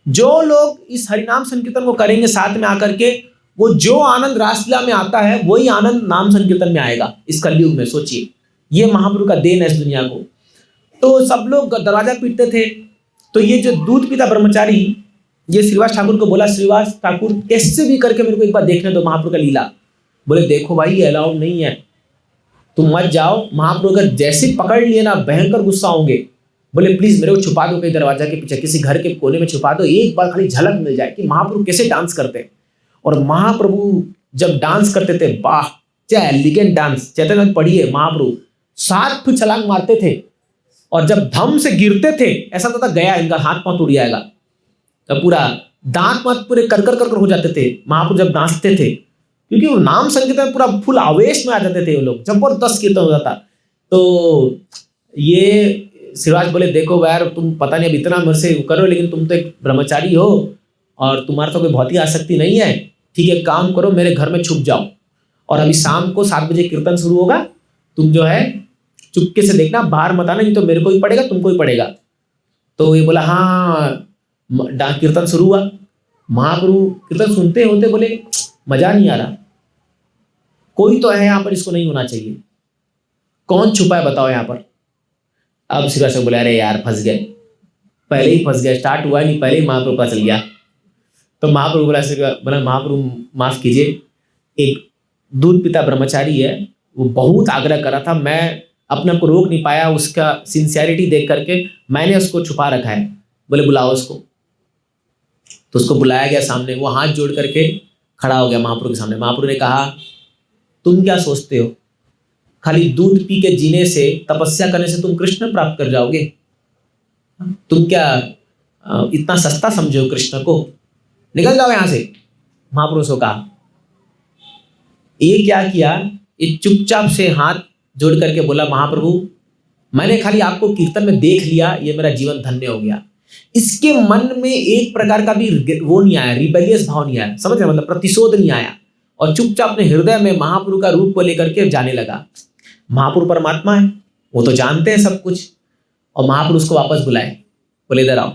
जो लोग इस हरिनाम संकीर्तन को करेंगे साथ में आकर के, वो जो आनंद रासलीला में आता है वही आनंद नाम संकीर्तन में आएगा इस कलयुग में। सोचिए, ये महाप्रभु का देन है इस दुनिया को। तो सब लोग दरवाजा पीटते थे, तो ये जो दूध पीता ब्रह्मचारी, ये श्रीवास ठाकुर को बोला, श्रीवास ठाकुर कैसे भी करके मेरे को एक बार देखने दो महाप्रभु का लीला। बोले देखो भाई ये अलाउड नहीं है, तुम मत जाओ, महाप्रभु अगर जैसे पकड़ लिए ना भयंकर गुस्सा होंगे। बोले प्लीज मेरे को छुपा दो कहीं दरवाजा के पीछे, किसी घर के कोने में छुपा दो, एक बार खाली झलक मिल जाए कि महाप्रभु कैसे डांस करते हैं। और महाप्रभु जब डांस करते थे, वाह क्या एलिगेंट डांस, चैतन्य पढ़िए, महाप्रभु 7 फुट छलांग मारते थे, और जब धम से गिरते थे ऐसा लगता था गया, इनका हाथ पांव टूट जाएगा, तब पूरा दांत वात पूरे कर हो जाते थे महाप्रभु जब नाचते थे, क्योंकि वो नाम संकीर्तन में पूरा फुल आवेश में आ जाते थे वो लोग, जबरदस्त कीर्तन हो जाता। तो ये श्रीवास बोले देखो यार, तुम पता नहीं अब इतना मेरे से करो, लेकिन तुम तो एक ब्रह्मचारी हो और तुम्हारा तो कोई बहुत ही आसक्ति नहीं है, ठीक है काम करो, मेरे घर में छुप जाओ, और अभी शाम को 7 बजे कीर्तन शुरू होगा, तुम जो है चुपके से देखना, बाहर मत आना, नहीं तो मेरे को ही पड़ेगा, तुमको ही पड़ेगा। तो ये बोला हाँ, कीर्तन शुरू हुआ। महाप्रभु कीर्तन सुनते होते बोले मजा नहीं आ रहा, कोई तो है यहाँ पर, इसको नहीं होना चाहिए, कौन छुपा है बताओ यहाँ पर। अब श्रीवास बोले अरे यार फंस गए, पहले ही फंस गए, स्टार्ट हुआ नहीं, पहले ही महाप्रभु का चल गया। तो महाप्रभु बोला महाप्रभु माफ कीजिए, एक दूध पीता ब्रह्मचारी है, वो बहुत आग्रह कर रहा था, मैं अपने आप को रोक नहीं पाया, उसका सिंसियरिटी देख करके मैंने उसको छुपा रखा है। बोले बुलाओ उसको। तो उसको बुलाया गया सामने, वो हाथ जोड़ करके खड़ा हो गया महाप्रभु के सामने। महाप्रभु ने कहा तुम क्या सोचते हो, खाली दूध पी के जीने से, तपस्या करने से तुम कृष्ण प्राप्त कर जाओगे? तुम क्या इतना सस्ता समझे हो कृष्ण को? निकल जाओ यहां से। महाप्रभु से कहा। ये क्या किया, ये चुपचाप से हाथ जोड़ करके बोला महाप्रभु मैंने खाली आपको कीर्तन में देख लिया, ये मेरा जीवन धन्य हो गया। इसके मन में एक प्रकार का भी वो नहीं आया, रिबेलियस भाव नहीं आया, समझ रहे, मतलब प्रतिशोध नहीं आया, और चुपचाप अपने हृदय में महाप्रभु का रूप को लेकर के जाने लगा। महाप्रभु परमात्मा है, वो तो जानते हैं सब कुछ, और महाप्रभु उसको वापस बुलाए, बोले इधर आओ,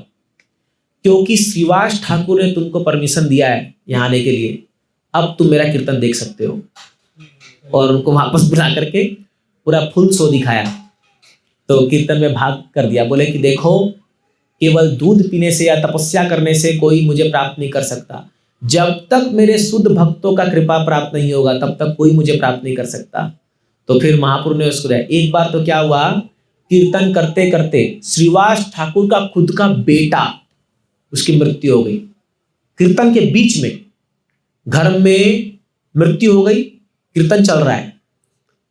क्योंकि श्रीवास ठाकुर ने तुमको परमिशन दिया है यहाँ आने के लिए, अब तुम मेरा कीर्तन देख सकते हो। और उनको वापस बुला करके पूरा फुल शो दिखाया, तो कीर्तन में भाग कर दिया। बोले कि देखो, केवल दूध पीने से या तपस्या करने से कोई मुझे प्राप्त नहीं कर सकता, जब तक मेरे शुद्ध भक्तों का कृपा प्राप्त नहीं होगा तब तक कोई मुझे प्राप्त नहीं कर सकता। तो फिर महाप्रभु ने उसको दिया। एक बार तो क्या हुआ, कीर्तन करते करते श्रीवास ठाकुर का खुद का बेटा, उसकी मृत्यु हो गई। कीर्तन के बीच में घर में मृत्यु हो गई, कीर्तन चल रहा है,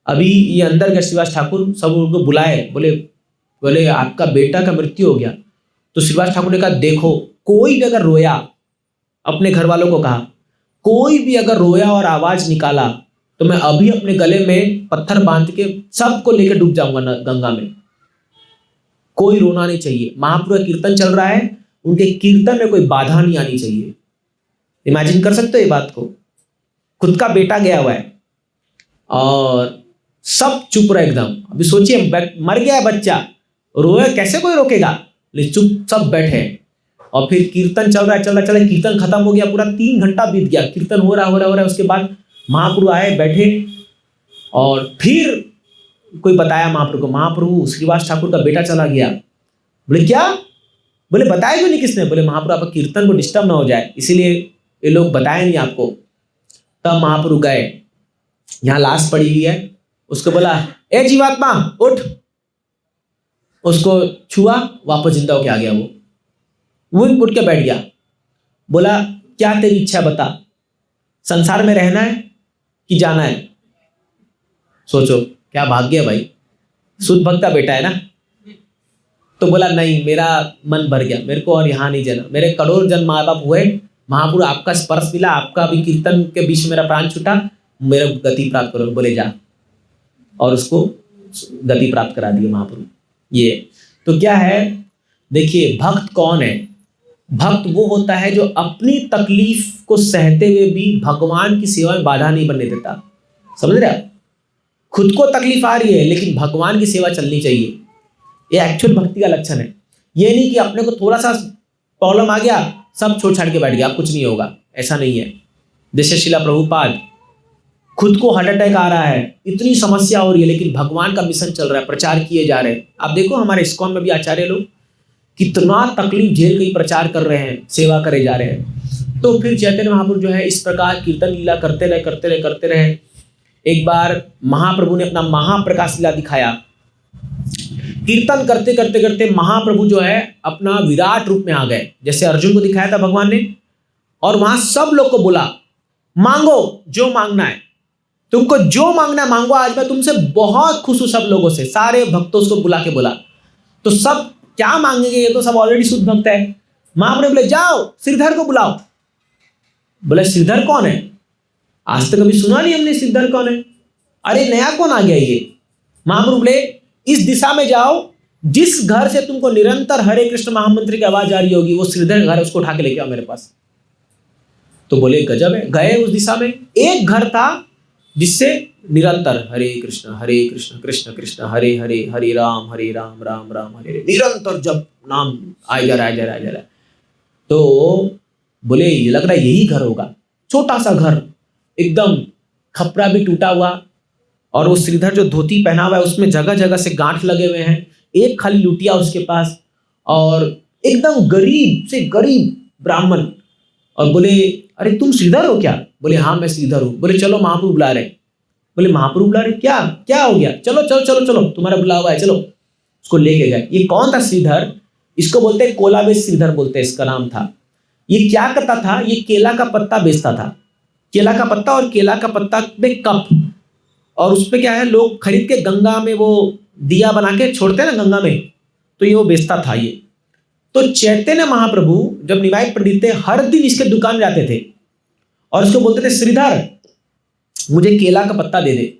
अभी ये अंदर गए श्रीवास ठाकुर, सब उनको बुलाए, बोले आपका बेटा का मृत्यु हो गया। तो श्रीवास ठाकुर ने कहा देखो, कोई भी अगर रोया, अपने घर वालों को कहा, कोई भी अगर रोया और आवाज निकाला तो मैं अभी अपने गले में पत्थर बांध के सबको लेकर डूब जाऊंगा गंगा में, कोई रोना नहीं चाहिए। महाप्रभु का कीर्तन चल रहा है, उनके कीर्तन में कोई बाधा नहीं आनी चाहिए। इमेजिन कर सकते हो ये बात को, खुद का बेटा गया हुआ है और सब चुप रहे एकदम। अभी सोचिए, मर गया है बच्चा, रोए कैसे कोई रोकेगा, लेकिन चुप सब बैठे। और फिर कीर्तन चल रहा है, कीर्तन खत्म हो गया, पूरा 3 घंटा बीत गया, कीर्तन हो रहा है। उसके बाद महाप्रभु आए, बैठे, और फिर कोई बताया महाप्रभु को, महाप्रभु श्रीवास ठाकुर का बेटा चला गया। बोले क्या? बोले बताया क्यों नहीं किसने? बोले महाप्रभु आपका कीर्तन को डिस्टर्ब ना हो जाए, इसीलिए ये लोग बताए नहीं आपको। तब महाप्रभु गए, यहाँ लाश पड़ी हुई है, उसको बोला ए जीवात्मा उठ, उसको छुआ, वापस जिंदा होके आ गया। वो उठ के बैठ गया, बोला क्या तेरी इच्छा बता, संसार में रहना है कि जाना है? सोचो क्या भाग्य है भाई, शुद्ध भक्त का बेटा है ना। तो बोला नहीं, मेरा मन भर गया, मेरे को और यहाँ नहीं जाना, मेरे करोड़ जन्म माँ बाप हुए, महाप्रभु आपका स्पर्श मिला, आपका भी कीर्तन के बीच मेरा प्राण छूटा, मेरा गति प्राप्त करो। बोले जा, और उसको गति प्राप्त करा दिया महाप्रभु। ये तो क्या है, देखिए भक्त कौन है? भक्त वो होता है जो अपनी तकलीफ को सहते हुए भी भगवान की सेवा में बाधा नहीं बनने देता। समझ रहे आप? खुद को तकलीफ आ रही है लेकिन भगवान की सेवा चलनी चाहिए, ये एक्चुअल भक्ति का लक्षण है। ये नहीं कि अपने को थोड़ा सा प्रॉब्लम आ गया सब छोड़ छाड़ के बैठ गया, कुछ नहीं होगा, ऐसा नहीं है। जैसे शिला प्रभुपाद, खुद को हार्ट अटैक आ रहा है, इतनी समस्या हो रही है, लेकिन भगवान का मिशन चल रहा है, प्रचार किए जा रहे हैं। आप देखो हमारे इस्कॉन में भी आचार्य लोग कितना तकलीफ झेल के प्रचार कर रहे हैं, सेवा करे जा रहे हैं। तो फिर चैतन्य महाप्रभु जो है इस प्रकार कीर्तन लीला करते रहे। एक बार महाप्रभु ने अपना महाप्रकाश लीला दिखाया। कीर्तन करते महाप्रभु जो है अपना विराट रूप में आ गए, जैसे अर्जुन को दिखाया था भगवान ने, और वहां सब लोग को बोला मांगो जो मांगना है, तुमको जो मांगना है मांगो, आज मैं तुमसे बहुत खुश हूं। सब लोगों से, सारे भक्तों को बुला के बोला। तो सब क्या मांगेंगे, ये तो सब ऑलरेडी शुद्ध भक्त है। महाप्रभु बोले जाओ श्रीधर को बुलाओ। बोले श्रीधर कौन है? आज तक कभी सुना नहीं हमने, श्रीधर कौन है? अरे नया कौन आ गया ये? महाप्रभु बोले इस दिशा में जाओ, जिस घर से तुमको निरंतर हरे कृष्ण महामंत्र की आवाज आ रही होगी वो श्रीधर घर है, उसको उठा के लेके आओ मेरे पास। तो बोले गजब है। गए उस दिशा में, एक घर था जिससे निरंतर हरे कृष्ण कृष्ण कृष्ण हरे हरे, हरे राम राम राम हरे हरे, निरंतर जब नाम आए जा रहा है। तो बोले ये लग रहा है यही घर होगा। छोटा सा घर, एकदम खपरा भी टूटा हुआ, और वो श्रीधर जो धोती पहना हुआ है उसमें जगह जगह से गांठ लगे हुए हैं, एक खाली लुटिया उसके पास, और एकदम गरीब से गरीब ब्राह्मण। और बोले अरे तुम श्रीधर हो क्या? बोले हाँ मैं श्रीधर हूँ। बोले चलो महाप्रभु बुला रहे। बोले महाप्रभु बुला रहे, क्या हो गया? चलो तुम्हारा बुला हुआ है, चलो। उसको लेके गए। ये कौन था श्रीधर? इसको बोलते हैं कोलावेश श्रीधर बोलते हैं, इसका नाम था। ये क्या करता था? ये केला का पत्ता बेचता था, केला का पत्ता, और केला का पत्ता में कप, और उस पे क्या है, लोग खरीद के गंगा में वो दिया बना के छोड़ते हैं ना गंगा में, तो ये वो बेचता था ये। तो चैतन्य महाप्रभु जब निवाई पंडित थे, हर दिन इसके दुकान जाते थे और इसको बोलते थे श्रीधर मुझे केला का पत्ता दे दे।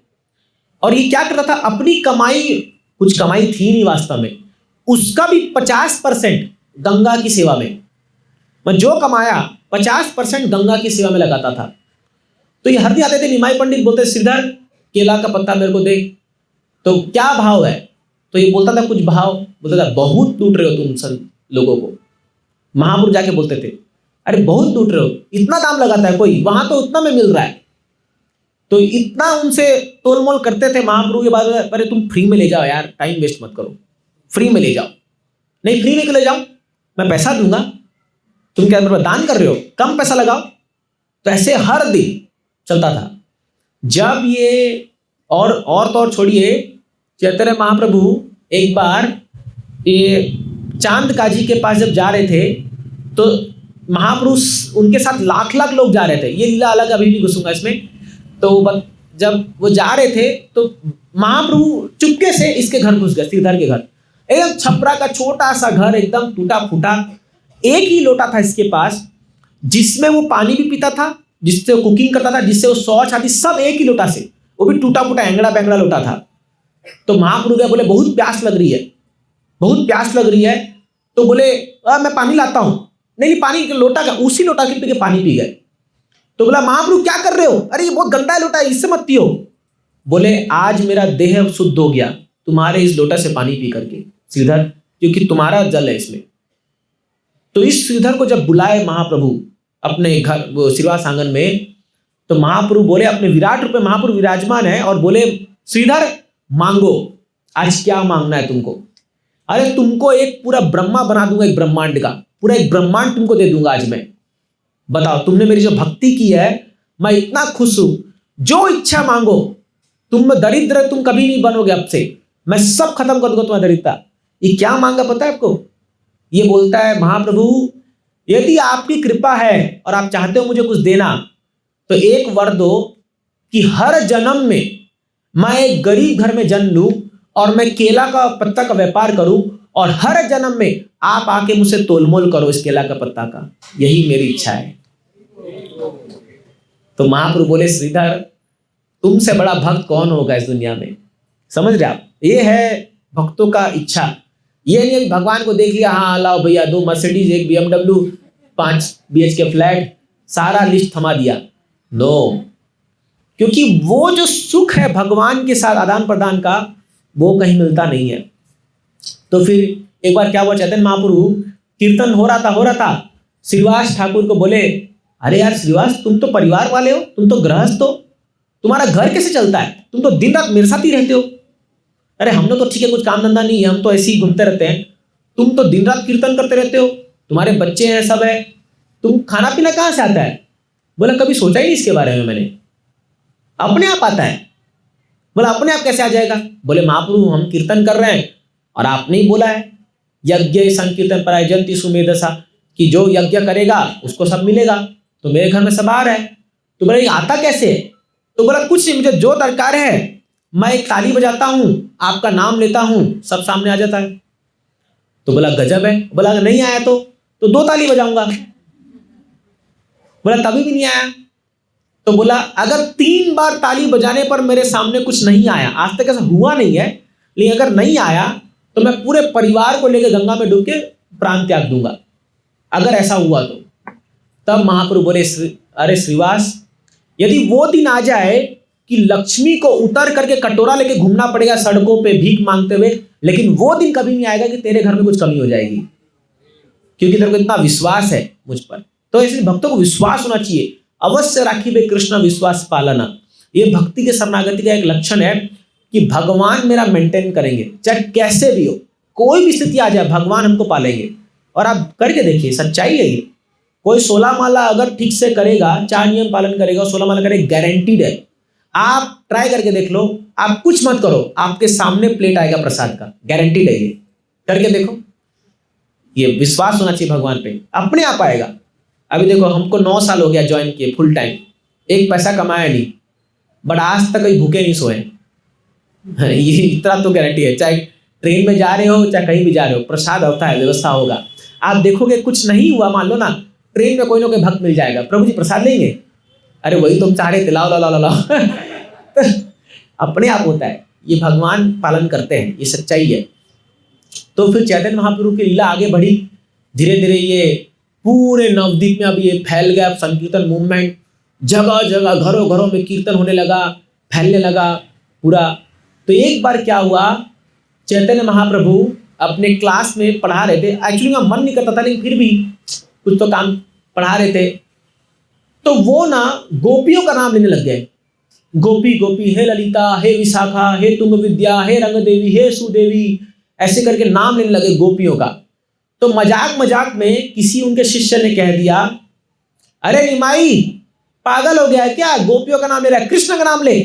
और ये क्या करता था, अपनी कमाई कुछ कमाई थी नहीं वास्तव में, उसका भी 50% गंगा की सेवा में, मैं जो कमाया 50% गंगा की सेवा में लगाता था। तो ये हर दिन आते थे, निमाई पंडित बोलते श्रीधर केला का पत्ता मेरे को दे, तो क्या भाव है? तो ये बोलता था कुछ भाव, बोलता था बहुत लूट रहे हो तुम सब लोगों को। महापुरुष जाके बोलते थे अरे बहुत लूट रहे हो, इतना दाम लगाता है कोई, वहां तो उतना में मिल रहा है। तो इतना उनसे तोलमोल करते थे महाप्रभु के बाद, अरे तुम फ्री में ले जाओ यार, टाइम वेस्ट मत करो, फ्री में ले जाओ। नहीं फ्री में क्यों ले जाओ, मैं पैसा दूंगा, तुम क्या मेरे दान कर रहे हो, कम पैसा लगाओ। तो ऐसे हर दिन चलता था। जब ये और छोड़िए, चैतन्य महाप्रभु एक बार ये चांद काजी के पास जब जा रहे थे, तो महाप्रभु उनके साथ लाख लाख लोग जा रहे थे। ये लीला अलग, अभी नहीं घुसूंगा इसमें। तो जब वो जा रहे थे तो महाप्रभु चुपके से इसके घर घुस गए, श्रीधर के घर। एकदम छपरा का छोटा सा घर, एकदम टूटा फूटा। एक ही लोटा था इसके पास, जिसमें वो पानी भी पीता था, जिससे वो कुकिंग करता था, जिससे वो शौच आदि सब एक ही लोटा से, वो भी टूटा फूटा एंगड़ा बैंगड़ा लोटा था। तो महाप्रभु गए, बोले बहुत प्यास लग रही है, बहुत प्यास लग रही है। तो बोले मैं पानी लाता हूं। नहीं पानी लोटा का, उसी लोटा के पी के पानी पी गए। तो बोला महाप्रभु क्या कर रहे हो, अरे ये बहुत गंदा लोटा है, इससे मत पियो। बोले आज मेरा देह शुद्ध हो गया तुम्हारे इस लोटा से पानी पी करके श्रीधर, क्योंकि तुम्हारा जल है इसमें। तो इस श्रीधर को जब बुलाए महाप्रभु अपने घर श्रीवास आंगन में, तो महाप्रभु बोले, अपने विराट रूप में महाप्रभु विराजमान है, और बोले श्रीधर मांगो, आज क्या मांगना है तुमको? अरे तुमको एक पूरा ब्रह्मा बना दूंगा, एक ब्रह्मांड का पूरा एक ब्रह्मांड तुमको दे दूंगा आज मैं। बताओ, तुमने मेरी जो भक्ति की है, मैं इतना खुश हूं, जो इच्छा मांगो। तुम दरिद्र तुम कभी नहीं बनोगे, अब से मैं सब खत्म कर दूंगा तुम्हारा दरिद्रता। ये क्या मांगा पता है आपको? ये बोलता है महाप्रभु, यदि आपकी कृपा है और आप चाहते हो मुझे कुछ देना, तो एक वर दो कि हर जन्म में मैं एक गरीब घर में जन्म लूं और मैं केला का पत्ता का व्यापार करूं, और हर जन्म में आप आके मुझसे तोलमोल करो इस केला का पत्ता का, यही मेरी इच्छा है। तो महाप्रभु बोले श्रीधर तुमसे बड़ा भक्त कौन होगा इस दुनिया में? समझ रहे आप? ये है भक्तों का इच्छा। ये नहीं भगवान को देख लिया, हाँ लाओ भैया 2 मर्सिडीज, 1 BMW, 5 BHK फ्लैट, सारा लिस्ट थमा दिया। नो, क्योंकि वो जो सुख है भगवान के साथ आदान प्रदान का, वो कहीं मिलता नहीं है। तो फिर एक बार क्या हुआ, चैतन्य महाप्रभु कीर्तन हो रहा था, श्रीवास ठाकुर को बोले, अरे यार श्रीवास तुम तो परिवार वाले हो, तुम तो गृहस्थ हो, तुम्हारा घर कैसे चलता है? तुम तो दिन रात मेरे साथ ही रहते हो। अरे हम लोग तो ठीक है, कुछ काम धंधा नहीं है, हम तो ऐसे ही घूमते रहते हैं, तुम तो दिन रात कीर्तन करते रहते हो, तुम्हारे बच्चे हैं, सब है, तुम खाना पीना कहाँ से आता है? बोला कभी सोचा ही नहीं इसके बारे में मैंने, अपने आप आता है। बोला अपने आप कैसे आ जाएगा? बोले महाप्रभु हम कीर्तन कर रहे हैं और आपने ही बोला है यज्ञ संकीर्तन परायजंती सुमेधसा, कि जो यज्ञ करेगा उसको सब मिलेगा, तो मेरे घर में सब आ रहा है। तो बोला ये आता कैसे? तो बोला कुछ नहीं, मुझे जो दरकार है मैं एक ताली बजाता हूं, आपका नाम लेता हूं, सब सामने आ जाता है। तो बोला गजब है। बोला अगर नहीं आया तो 2 ताली बजाऊंगा। बोला तभी भी नहीं आया। तो बोला अगर 3 बार ताली बजाने पर मेरे सामने कुछ नहीं आया, आज तक ऐसा हुआ नहीं है, लेकिन अगर नहीं आया तो मैं पूरे परिवार को लेकर गंगा में डूब के प्राण त्याग दूंगा, अगर ऐसा हुआ तो। तब महाप्रभु बोले अरे श्रीवास, यदि वो दिन आ जाए कि लक्ष्मी को उतर करके कटोरा लेके घूमना पड़ेगा सड़कों पे भीख मांगते हुए, लेकिन वो दिन कभी नहीं आएगा कि तेरे घर में कुछ कमी हो जाएगी, क्योंकि तेरे को इतना विश्वास है मुझ पर। तो इसलिए भक्तों को विश्वास होना चाहिए, अवश्य राखी बे कृष्ण विश्वास पालना। ये भक्ति के शरणागति का एक लक्षण है कि भगवान मेरा मेंटेन करेंगे, चाहे कैसे भी हो, कोई भी स्थिति आ जाए भगवान हमको पालेंगे। और आप करके देखिए, सच्चाई है ये। कोई 16 माला अगर ठीक से करेगा, 4 नियम पालन करेगा, 16 माला करेगा, गारंटीड है। आप ट्राई करके देख लो, आप कुछ मत करो, आपके सामने प्लेट आएगा प्रसाद का, गारंटीड है ये। करके देखो, ये विश्वास होना चाहिए भगवान पे, अपने आप आएगा। अभी देखो हमको 9 साल हो गया ज्वाइन किए फुल टाइम, एक पैसा कमाया नहीं, बट आज तक कहीं भूखे नहीं सोए। ये इतना तो गारंटी है, चाहे ट्रेन में जा रहे हो चाहे कहीं भी जा रहे हो, प्रसाद होता है, व्यवस्था होगा। आप देखोगे कुछ नहीं हुआ, मान लो ना ट्रेन में कोई ना कोई भक्त मिल जाएगा, प्रभु जी प्रसाद लेंगे, अरे वही तुम चाह रहे थे, लाओ लाओ लाओ लाओ। अपने आप होता है। ये भगवान पालन करते हैं, ये सच्चाई है। तो फिर चैतन्य महाप्रभु की लीला आगे बढ़ी, धीरे धीरे ये पूरे नवद्वीप में अब ये फैल गया संकीर्तन मूवमेंट, जगह जगह घरों घरों में कीर्तन होने लगा, फैलने लगा पूरा। तो एक बार क्या हुआ, चैतन्य महाप्रभु अपने क्लास में पढ़ा रहे थे, एक्चुअली मेरा मन नहीं करता था लेकिन फिर भी कुछ तो काम पढ़ा रहे थे, तो वो ना गोपियों का नाम लेने लग गए। गोपी गोपी, हे ललिता, हे विशाखा, हे तुंग विद्या, हे रंग देवी, हे सुदेवी, ऐसे करके नाम लेने लगे गोपियों का। तो मजाक मजाक में किसी उनके शिष्य ने कह दिया, अरे निमाई पागल हो गया है क्या, गोपियों का नाम ले रहा है, कृष्ण का नाम ले,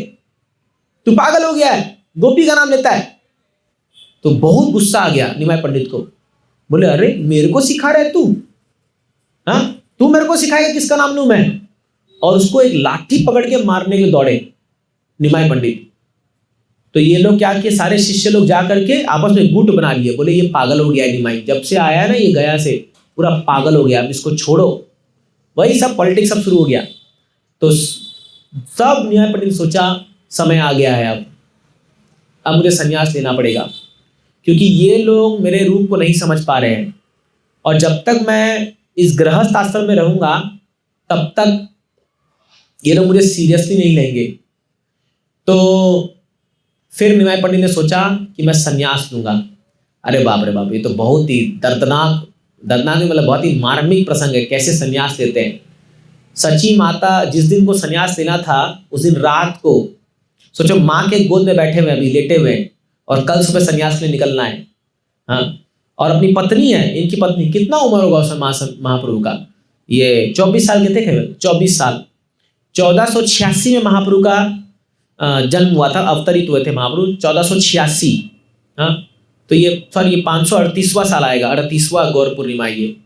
तू पागल हो गया है, गोपी का नाम लेता है। तो बहुत गुस्सा आ गया निमाई पंडित को, बोले अरे मेरे को सिखा रहा है तू, हाँ तू मेरे को सिखाएगा किसका नाम लूं मैं। और उसको एक लाठी पकड़ के मारने के लिए दौड़े निमाई पंडित। तो ये लोग क्या किए, सारे शिष्य लोग जा करके आपस में गुट बना लिए, बोले ये पागल हो गया है निमाई, जब से आया ना ये गया से पूरा पागल हो गया, अब इसको छोड़ो। वही सब पॉलिटिक्स सब शुरू हो गया। तो सब निमाई पंडित ने सोचा समय आ गया है, अब मुझे संन्यास लेना पड़ेगा, क्योंकि ये लोग मेरे रूप को नहीं समझ पा रहे हैं, और जब तक मैं इस गृहस्थ आश्रम में रहूंगा तब तक ये लोग मुझे सीरियसली नहीं लेंगे। तो फिर निमाई पंडित ने सोचा कि मैं संन्यास लूंगा। अरे बाप रे बाप, ये तो बहुत ही दर्दनाक मतलब बहुत ही मार्मिक प्रसंग है, कैसे संन्यास लेते हैं। सची माता जिस दिन को संन्यास लेना था उस दिन रात को, सोचो माँ के गोद में बैठे हुए अभी लेटे हुए, और कल सुबह संन्यास में निकलना है, हाँ, और अपनी पत्नी है, इनकी पत्नी, कितना उम्र होगा उस महाप्रभु का, ये 24 साल के थे केवल, 24 साल। 1486 में महाप्रभु का जन्म हुआ था, अवतरित हुए थे महाप्रभु 1486, हाँ, तो ये 538वां साल आएगा, 38वां गौर पूर्णिमा ये।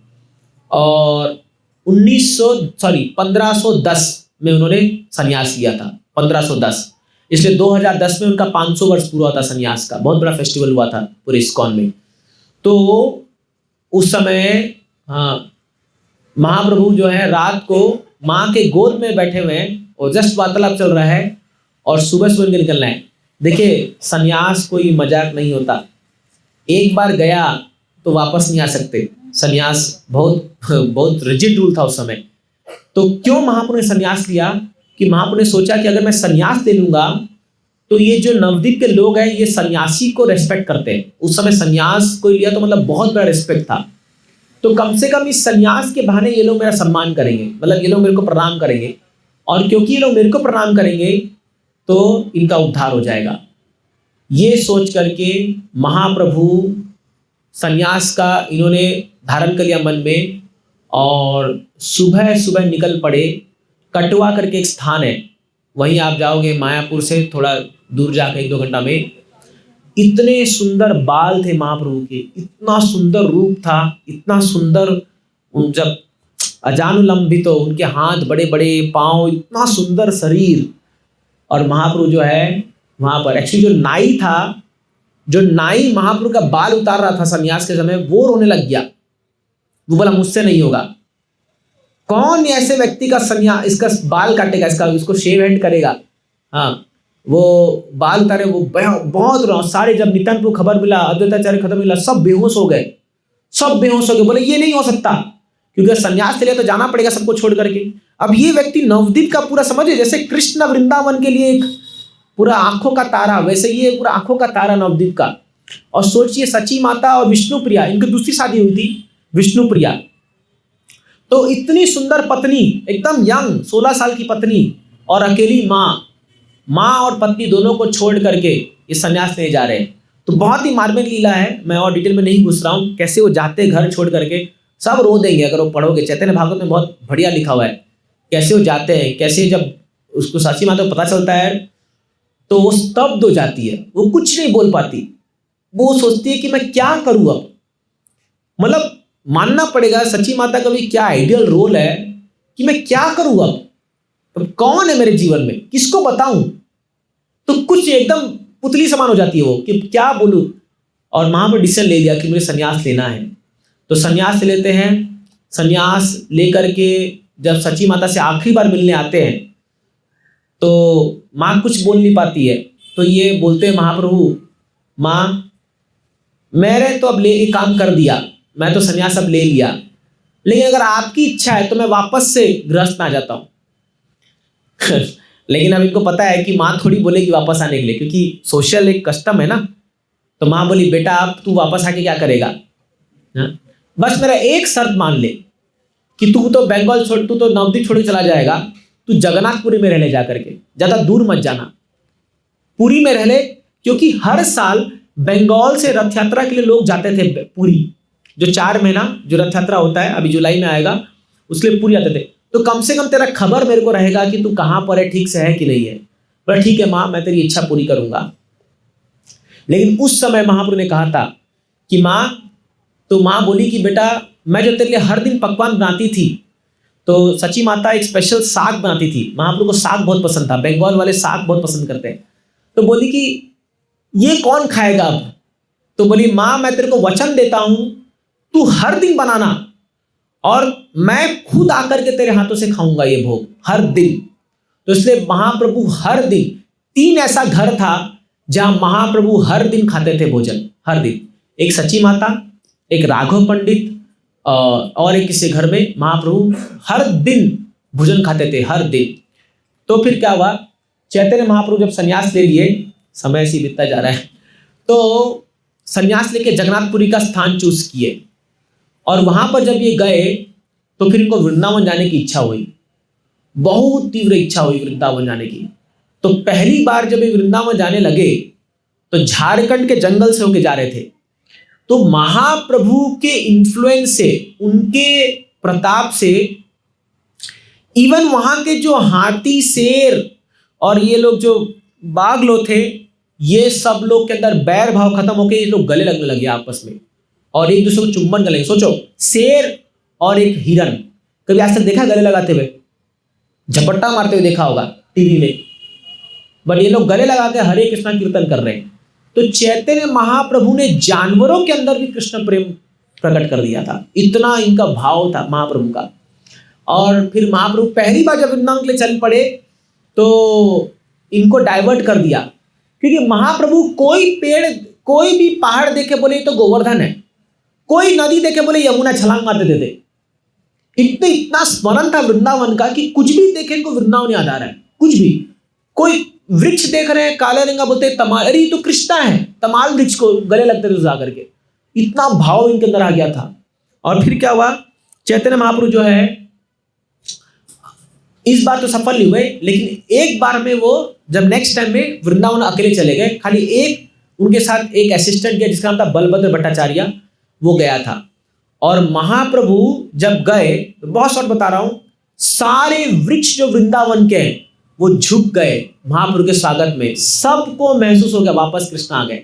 और 1510 में उन्होंने संन्यास लिया था, 1510, इसलिए 2010 में उनका 500 वर्ष पूरा हुआ था संन्यास का, बहुत बड़ा फेस्टिवल हुआ था पूरे इस्कॉन में। तो उस समय हाँ, महाप्रभु जो है रात को माँ के गोद में बैठे हुए हैं और जस्ट वार्तालाप चल रहा है, और सुबह सुबह इनके निकलना है। देखिए संन्यास कोई मजाक नहीं होता, एक बार गया तो वापस नहीं आ सकते, संन्यास बहुत रिजिड रूल था उस समय। तो क्यों महाप्रभु ने संन्यास लिया, कि महाप्रभु ने सोचा कि अगर मैं संन्यास ले लूंगा तो ये जो नवद्वीप के लोग हैं ये सन्यासी को रेस्पेक्ट करते हैं। उस समय संन्यास कोई लिया तो मतलब बहुत बड़ा रिस्पेक्ट था, तो कम से कम इस संन्यास के बहाने ये लोग मेरा सम्मान करेंगे, मतलब ये लोग मेरे को प्रणाम करेंगे, और क्योंकि ये लोग मेरे को प्रणाम करेंगे तो इनका उद्धार हो जाएगा। ये सोच करके महाप्रभु संन्यास का इन्होंने धारण कर लिया मन में, और सुबह सुबह निकल पड़े। कटवा करके एक स्थान है, वहीं आप जाओगे मायापुर से थोड़ा दूर जाकर 1-2 घंटा में। इतने सुंदर बाल थे महाप्रभु के, इतना सुंदर रूप था, इतना सुंदर, जब अजानुलंबित तो उनके हाथ बड़े बड़े, पाँव, इतना सुंदर शरीर। और महाप्रभु जो है वहाँ पर एक्चुअली जो नाई था, जो नाई महाप्रभु का बाल उतार रहा था संन्यास के समय, वो रोने लग गया। वो बोला मुझसे नहीं होगा, कौन ऐसे व्यक्ति का संन्यास, इसका बाल काटेगा, इसको शेव हेड करेगा। हाँ, वो बाल उतारे, वो बहुत सारे, जब नित्यानंद को खबर मिला, अद्वैताचार्य खबर मिला, सब बेहोश हो गए, बोले ये नहीं हो सकता, क्योंकि संन्यास के लिए तो जाना पड़ेगा सबको छोड़ करके। अब ये व्यक्ति नवद्वीप का पूरा समझे, जैसे कृष्ण वृंदावन के लिए एक पूरा आंखों का तारा, वैसे ये पूरा आंखों का तारा नवद्वीप का। और सोचिए सची माता और विष्णुप्रिया, इनकी दूसरी शादी हुई थी विष्णुप्रिया। तो इतनी सुंदर पत्नी, एकदम यंग 16 साल की पत्नी, और अकेली माँ और पत्नी दोनों को छोड़ करके ये संन्यास लेने जा रहे हैं। तो बहुत ही मार्मिक लीला है, मैं और डिटेल में नहीं घुस रहा हूँ, कैसे वो जाते घर छोड़ करके, सब रो देंगे अगर वो पढ़ोगे, चैतन्य भागवत में बहुत बढ़िया लिखा हुआ है कैसे वो जाते हैं, कैसे जब उसको साची माता को पता चलता है तो वो स्तब्ध हो जाती है, वो कुछ नहीं बोल पाती, वो सोचती है कि मैं क्या करूँ अब। मतलब मानना पड़ेगा सची माता का भी क्या आइडियल रोल है कि मैं क्या करूँ अब कौन है मेरे जीवन में, किसको बताऊं। तो कुछ एकदम पुतली समान हो जाती है वो कि क्या बोलूं। और वहां पर डिसीजन ले लिया कि मुझे संन्यास लेना है। तो संन्यास ले लेते हैं। संन्यास लेकर के जब सची माता से आखिरी बार मिलने आते हैं तो माँ कुछ बोल नहीं पाती है, तो ये बोलते हैं महाप्रभु, माँ मैंने तो अब एक काम कर दिया, मैं तो संन्यास अब ले लिया, लेकिन अगर आपकी इच्छा है तो मैं वापस से गृहस्थ में आ जाता हूँ। लेकिन अब इनको पता है कि माँ थोड़ी बोलेगी वापस आने के लिए, क्योंकि सोशल एक कस्टम है ना। तो माँ बोली, बेटा अब तू वापस आके क्या करेगा, बस मेरा एक शर्त मान ले कि तू तो बंगाल छोड़, तू तो नवद्वीप छोड़ के चला जाएगा, तू जगन्नाथपुरी में रह ले, जा करके ज़्यादा दूर मत जाना, पुरी में रह ले। क्योंकि हर साल बंगाल से रथ यात्रा के लिए लोग जाते थे पुरी, जो 4 महीना जो रथ यात्रा होता है, अभी जुलाई में आएगा, उसके लिए पुरी जाते थे। तो कम से कम तेरा खबर मेरे को रहेगा कि तू कहाँ पर है, ठीक से है कि नहीं है। पर ठीक है माँ, मैं तेरी इच्छा पूरी करूंगा। लेकिन उस समय महाप्रभु ने कहा था कि माँ, तो माँ बोली कि बेटा मैं जो तेरे लिए हर दिन पकवान बनाती थी, तो सची माता एक स्पेशल साग बनाती थी। महाप्रभु को साग बहुत पसंद था, बंगाल वाले साग बहुत पसंद करते हैं। तो बोली कि ये कौन खाएगा अब। तो बोली, माँ मैं तेरे को वचन देता हूं, तू हर दिन बनाना और मैं खुद आकर के तेरे हाथों से खाऊंगा ये भोग हर दिन। तो इसलिए महाप्रभु हर दिन, 3 ऐसा घर था जहां महाप्रभु हर दिन खाते थे भोजन, हर दिन। एक सची माता, एक राघव पंडित और एक किसी घर में महाप्रभु हर दिन भोजन खाते थे, हर दिन। तो फिर क्या हुआ, चैतन्य महाप्रभु जब संन्यास ले लिए, समय ऐसे बीतता जा रहा है, तो संन्यास लेके जगन्नाथपुरी का स्थान चूज किए। और वहां पर जब ये गए तो फिर इनको वृंदावन जाने की इच्छा हुई, बहुत तीव्र इच्छा हुई वृंदावन जाने की। तो पहली बार जब ये वृंदावन जाने लगे तो झारखंड के जंगल से होके जा रहे थे। तो महाप्रभु के इन्फ्लुएंस से, उनके प्रताप से, इवन वहां के जो हाथी, शेर और ये लोग जो बाघ लोग थे, ये सब लोग के अंदर बैर भाव खत्म होके ये लोग गले लगने लगे आपस में और एक दूसरे को चुम्बन करेंगे। सोचो, शेर और एक हिरन, कभी आज तक देखा गले लगाते हुए? झपट्टा मारते हुए देखा होगा टीवी में, बट ये लोग गले लगा के हरे कृष्णा कीर्तन कर रहे हैं। तो चैतन्य महाप्रभु ने जानवरों के अंदर भी कृष्ण प्रेम प्रकट कर दिया था, इतना इनका भाव था महाप्रभु का। और फिर महाप्रभु पहली बार जब वृंदावन के लिए चल पड़े तो इनको डाइवर्ट कर दिया, क्योंकि महाप्रभु कोई पेड़, कोई भी पहाड़ देखे बोले तो गोवर्धन है, कोई नदी देखे बोले यमुना, छलांग मार देते थे। इतना स्मरण था वृंदावन का कि कुछ भी देखे इनको वृंदावन याद आ रहा है, कुछ भी। कोई वृक्ष देख रहे हैं, काले रंग का, बोलते तमाल, अरे तो कृष्णा है, तमाल वृक्ष को गले लगते थे जाकर के। इतना भाव इनके अंदर आ गया था। और फिर क्या हुआ, चैतन्य महाप्रभु जो है इस बार तो सफल नहीं हुए, लेकिन एक बार में वो जब नेक्स्ट टाइम में वृंदावन अकेले चले गए, खाली एक उनके साथ एक असिस्टेंट गया जिसका नाम था बलभद्र भट्टाचार्य, वो गया था। और महाप्रभु जब गए, बहुत शॉर्ट बता रहा हूं, सारे वृक्ष जो वृंदावन के हैं वो झुक गए महाप्रभु के स्वागत में। सबको महसूस हो गया वापस कृष्ण आ गए।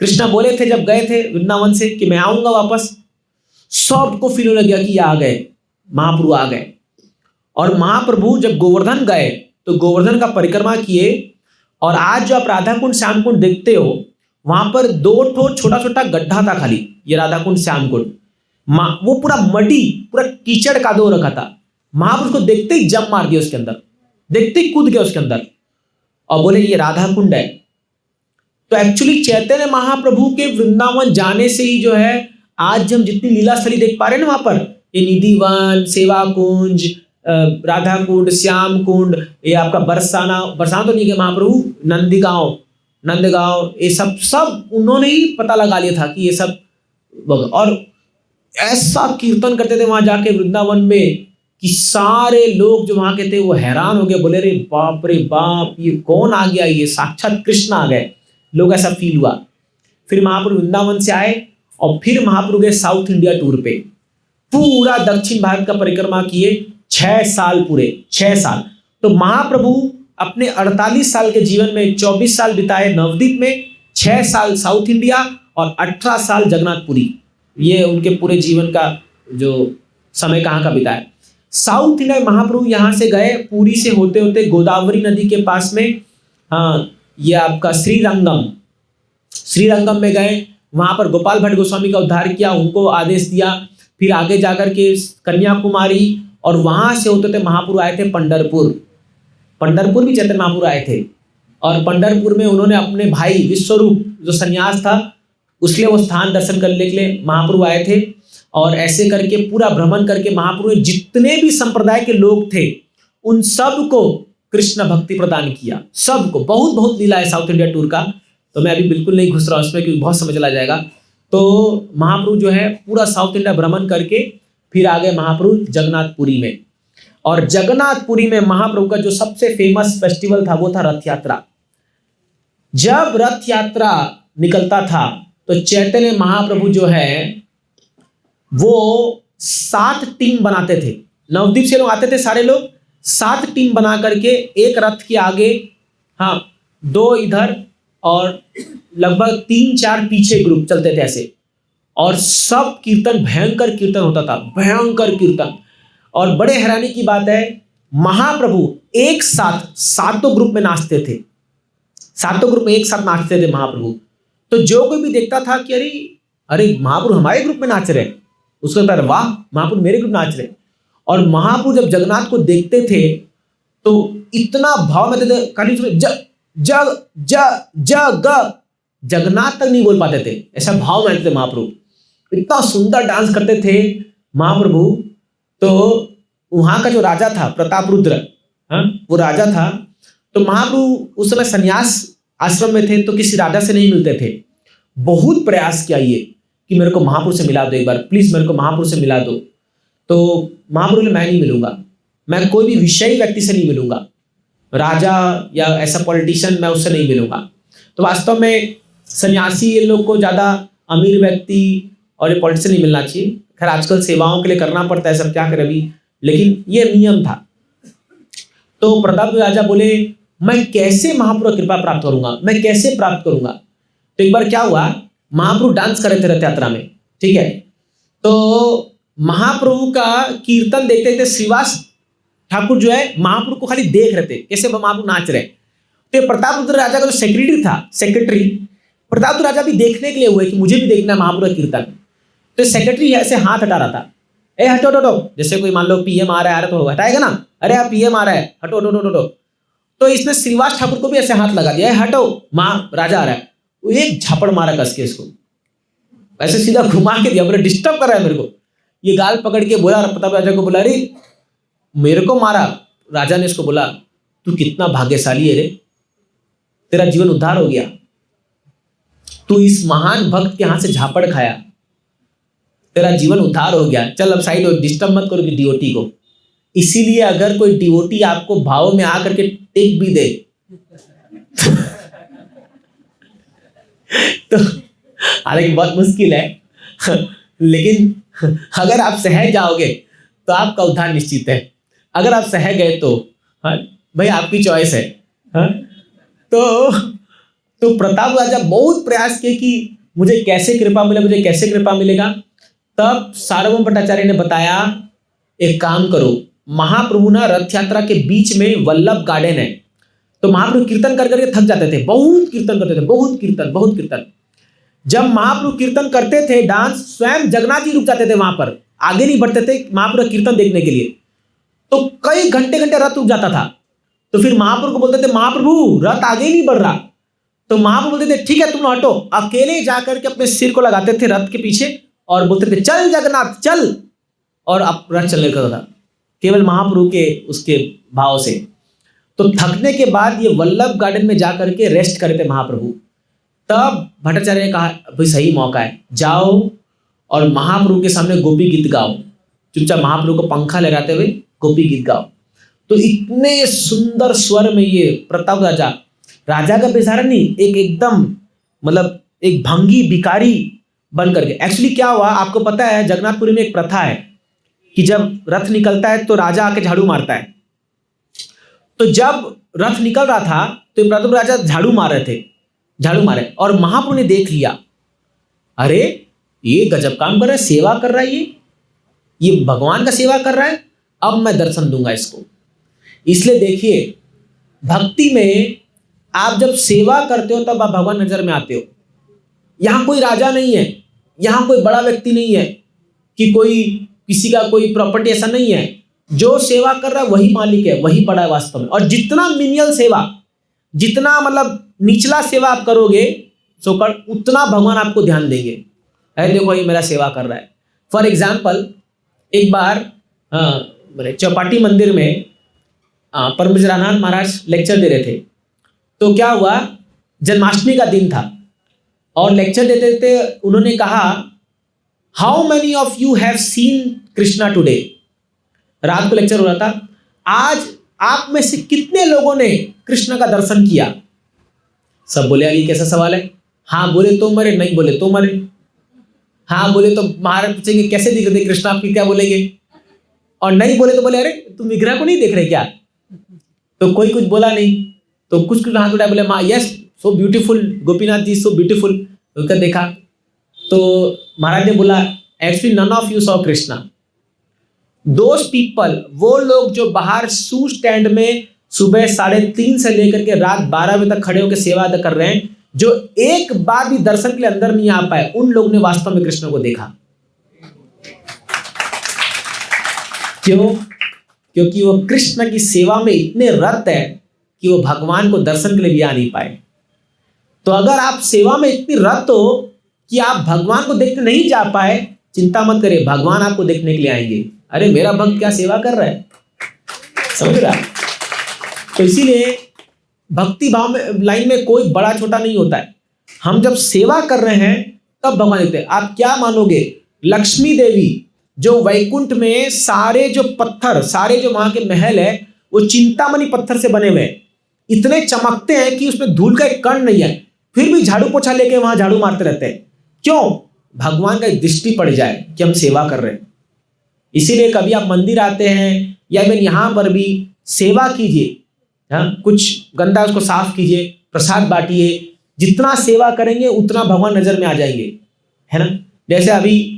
कृष्ण बोले थे जब गए थे वृंदावन से कि मैं आऊंगा वापस, सबको फील होने लगा कि ये आ गए, महाप्रभु आ गए। और महाप्रभु जब गोवर्धन गए तो गोवर्धन का परिक्रमा किए, और आज जो आप राधा कुंड श्याम कुंड देखते हो, वहां पर 2 छोटा छोटा गड्ढा था खाली, ये राधा कुंड श्याम कुंड, वो पूरा मडी, पूरा कीचड़ का दो रखा था। महाप्रभु को देखते ही जंप मार दिया उसके अंदर, देखते ही कूद गया उसके अंदर और बोले ये राधा कुंड है। तो एक्चुअली चैतन्य महाप्रभु के वृंदावन जाने से ही जो है आज हम जितनी लीला स्थली देख पा रहे हैं ना, वहां पर ये निधिवन, सेवा कुंज, राधा कुंड, श्याम कुंड, ये आपका बरसाना तो नहीं गया महाप्रभु, नंदगांव, ये सब उन्होंने ही पता लगा लिया था कि ये सब। और ऐसा कीर्तन करते थे वहां जाके वृंदावन में कि सारे लोग जो वहां के थे वो हैरान हो गए, बोले रे बाप ये कौन आ गया, ये साक्षात कृष्ण आ गए। लोग ऐसा फील हुआ। फिर महाप्रभु वृंदावन से आए और फिर महाप्रभु गए साउथ इंडिया टूर पे, पूरा दक्षिण भारत का परिक्रमा किए 6 साल, पूरे 6 साल। तो महाप्रभु अपने 48 साल के जीवन में 24 साल बिताए नवद्वीप में, 6 साल साउथ इंडिया और 18 साल जगन्नाथपुरी। ये उनके पूरे जीवन का जो समय कहाँ का बिताया। साउथ इंडिया महाप्रभु यहाँ से गए, पुरी से होते होते गोदावरी नदी के पास में, हाँ ये आपका श्रीरंगम में गए, वहां पर गोपाल भट्ट गोस्वामी का उद्धार किया, उनको आदेश दिया। फिर आगे जाकर के कन्याकुमारी, और वहां से होते थे महाप्रभु आए थे पंढरपुर भी चैतन्य महाप्रभु आए थे। और पंढरपुर में उन्होंने अपने भाई विश्वरूप जो सन्यास था उसके लिए वो स्थान दर्शन करने के लिए महाप्रभु आए थे। और ऐसे करके पूरा भ्रमण करके महाप्रभु ने जितने भी संप्रदाय के लोग थे उन सबको कृष्ण भक्ति प्रदान किया, सबको। बहुत बहुत लीला है साउथ इंडिया टूर का, तो मैं अभी बिल्कुल नहीं घुस रहा हूँ उसमें क्योंकि बहुत समय चला जाएगा। तो महाप्रभु जो है पूरा साउथ इंडिया भ्रमण करके फिर आ गए महाप्रभु जगन्नाथपुरी में। और जगन्नाथपुरी में महाप्रभु का जो सबसे फेमस फेस्टिवल था वो था रथ यात्रा। जब रथ यात्रा निकलता था तो चैतन्य महाप्रभु जो है वो 7 टीम बनाते थे। नवद्वीप से लोग आते थे, सारे लोग 7 टीम बना करके एक रथ के आगे, हाँ 2 इधर और लगभग 3-4 पीछे ग्रुप चलते थे ऐसे। और सब कीर्तन, भयंकर कीर्तन होता था, भयंकर कीर्तन। और बड़े हैरानी की बात है, महाप्रभु एक साथ 7 ग्रुप में नाचते थे, 7 ग्रुप में एक साथ नाचते थे महाप्रभु। तो जो कोई भी देखता था कि अरे अरे महाप्रभु हमारे ग्रुप में नाच रहे, उसको लगता है वाह महाप्रभु मेरे ग्रुप नाच रहे। और महाप्रभु जब जगन्नाथ को देखते थे तो इतना भाव में थे, खाली जग जग जग जग जगन्नाथ तक नहीं बोल पाते थे, ऐसा भाव में थे महाप्रभु। इतना सुंदर डांस करते थे महाप्रभु। तो वहां का जो राजा था प्रतापरुद्र, हाँ वो राजा था। तो महाप्रभु उस समय संन्यास आश्रम में थे तो किसी राजा से नहीं मिलते थे। बहुत प्रयास किया ये कि मेरे को महाप्रभु से मिला दो एक बार, प्लीज मेरे को महाप्रभु से मिला दो। तो महाप्रभु ने मैं नहीं मिलूंगा, मैं कोई भी विषयी व्यक्ति से नहीं मिलूंगा, राजा या ऐसा पॉलिटिशियन मैं उससे नहीं मिलूंगा। तो वास्तव में सन्यासी ये लोग को ज़्यादा अमीर व्यक्ति और ये पॉलिटिशियन नहीं मिलना चाहिए। खैर आजकल सेवाओं के लिए करना पड़ता है सब, क्या करें अभी, लेकिन ये नियम था। तो प्रताप राजा बोले मैं कैसे महाप्रभु कृपा प्राप्त करूंगा, मैं कैसे प्राप्त करूंगा। तो एक बार क्या हुआ, महाप्रभु डांस कर रहे थे रथ यात्रा में, ठीक है। तो महाप्रभु का कीर्तन देखते थे श्रीवास ठाकुर जो है महाप्रभु को खाली देख रहे थे कैसे महाप्रभु नाच रहे। तो प्रतापरुद्र राजा का जो सेक्रेटरी था, सेक्रेटरी प्रतापरुद्र राजा भी देखने के लिए हुए कि मुझे भी देखना है महाप्रभु का कीर्तन। तो सेक्रेटरी ऐसे हाथ हटा रहा था, ए हटो हटो, जैसे कोई मान लो पीएम आ रहा है तो हटाएगा ना, अरे आप पीएम आ रहा है हटो हटो हटो हटो। तो इसने श्रीवास ठाकुर को भी ऐसे हाथ लगा दिया, हटो राजा आ रहा है। एक झापड़ मारा कस के इसको, ऐसे सीधा घुमा के दिया, बोले डिस्टर्ब कर रहा है मेरे को। ये गाल पकड़ के बोला, प्रताप राजा को बोला अरे मेरे को मारा। राजा ने इसको बोला तू कितना भाग्यशाली है रे, तेरा जीवन उद्धार हो गया, तू इस महान भक्त के हाथ से झापड़ खाया, तेरा जीवन उद्धार हो गया, चल अब साइड हो, डिस्टर्ब मत करो डिवोटी को। इसीलिए अगर कोई डिवोटी आपको भाव में आकर के टेक भी दे तो हालांकि बहुत मुश्किल है लेकिन अगर आप सहज जाओगे तो आपका उद्धार निश्चित है। अगर आप सह गए तो हाँ भाई आपकी चॉइस है। हाँ तो प्रताप राजा बहुत प्रयास किए कि मुझे कैसे कृपा मिले, मुझे कैसे कृपा मिलेगा। तब सार्वभौम भट्टाचार्य ने बताया एक काम करो, महाप्रभु ना रथ यात्रा के बीच में वल्लभ गार्डन है। तो महाप्रभु कीर्तन कर करके थक जाते थे, बहुत कीर्तन करते थे, बहुत कीर्तन। जब महाप्रभु कीर्तन करते थे डांस, स्वयं जगन्नाथ जी रुक जाते थे वहां पर, आगे नहीं बढ़ते थे महाप्रभु कीर्तन देखने के लिए। तो कई घंटे रथ रुक जाता था। तो फिर महाप्रभु को बोलते थे महाप्रभु रथ आगे नहीं बढ़ रहा। तो महाप्रभु बोलते थे ठीक है तुम हटो, अकेले जाकर के अपने सिर को लगाते थे रथ के पीछे और बोलते थे चल जगन्नाथ चल, और अब रथ चलने लगता था केवल महाप्रभु के उसके भाव से। तो थकने के बाद ये वल्लभ गार्डन में जाकर के रेस्ट करते महाप्रभु। तब भट्टाचार्य ने कहा भाई सही मौका है, जाओ और महाप्रभु के सामने गोपी गीत गाओ, चुपचाप महाप्रभु को पंखा लगाते हुए गोपी गीत गाओ। तो इतने सुंदर स्वर में ये प्रताप राजा का बेचारा नहीं, एक एकदम मतलब एक भंगी भिखारी बन करके। एक्चुअली क्या हुआ आपको पता है, जगन्नाथपुरी में एक प्रथा है कि जब रथ निकलता है तो राजा आके झाड़ू मारता है। तो जब रथ निकल रहा था तो प्रताप राजा झाड़ू मारे और महाप्रभु ने देख लिया, अरे ये गजब काम कर रहा है, सेवा कर रहा है, ये भगवान का सेवा कर रहा है, अब मैं दर्शन दूंगा इसको। इसलिए देखिए भक्ति में आप जब सेवा करते हो तब आप भगवान नजर में आते हो। यहां कोई राजा नहीं है, यहां कोई बड़ा व्यक्ति नहीं है कि कोई किसी का कोई प्रॉपर्टी, ऐसा नहीं है। जो सेवा कर रहा है वही मालिक है, वही बड़ा है वास्तव में। और जितना मिनियल सेवा जितना मतलब निचला सेवा आप करोगे सोकर, उतना भगवान आपको ध्यान देंगे। अरे देखो ये मेरा सेवा कर रहा है। फॉर एग्जाम्पल, एक बार चौपाटी मंदिर में परम रानाथ महाराज लेक्चर दे रहे थे। तो क्या हुआ, जन्माष्टमी का दिन था और लेक्चर देते देते उन्होंने कहा, how many of you have seen Krishna today. रात को लेक्चर हो रहा था, आज आप में से कितने लोगों ने कृष्ण का दर्शन किया। सब बोले अरे कैसा सवाल है। हाँ बोले तो मरे, नहीं बोले तो मरे। हाँ बोले तो महाराज पूछेंगे कैसे दिख रहे कृष्ण आपकी, क्या बोलेंगे। और नहीं बोले तो बोले अरे तुम विग्रह को नहीं देख रहे क्या। तो कोई कुछ बोला नहीं। तो कुछ हाथ उठाया, बोले माँ yes so beautiful, Gopinath ji so beautiful. उनका देखा तो महाराज ने बोला actually none of you saw Krishna. Those people, वो लोग जो बाहर शू स्टैंड में सुबह 3:30 से लेकर के रात 12 बजे तक खड़े होकर सेवा अदा कर रहे हैं, जो एक बार भी दर्शन के लिए अंदर नहीं आ पाए, उन लोगों ने वास्तव में कृष्ण को देखा। क्यों? क्योंकि वो कृष्ण की सेवा में इतने रत है कि वो भगवान को दर्शन के लिए भी आ नहीं पाए। तो अगर आप सेवा में इतनी रत हो कि आप भगवान को देखने नहीं जा पाए, चिंता मत करिए, भगवान आपको देखने के लिए आएंगे। अरे मेरा भक्त क्या सेवा कर रहा है, समझ रहा। तो इसीलिए भक्ति भाव में लाइन में कोई बड़ा छोटा नहीं होता है। हम जब सेवा कर रहे हैं तब भगवान देखते हैं। आप क्या मानोगे, लक्ष्मी देवी जो वैकुंठ में सारे जो पत्थर, सारे जो वहां के महल है वो चिंतामणि पत्थर से बने हुए हैं, इतने चमकते हैं कि उसमें धूल का एक कण नहीं है, फिर भी झाड़ू पोछा लेके वहां झाड़ू मारते रहते हैं। क्यों? भगवान का दृष्टि पड़ जाए कि हम सेवा कर रहे हैं। इसीलिए कभी आप मंदिर आते हैं या फिर यहां पर भी सेवा कीजिए, हाँ कुछ गंदा उसको साफ कीजिए, प्रसाद बांटिए। जितना सेवा करेंगे उतना भगवान नजर में आ जाएंगे, है ना। जैसे अभी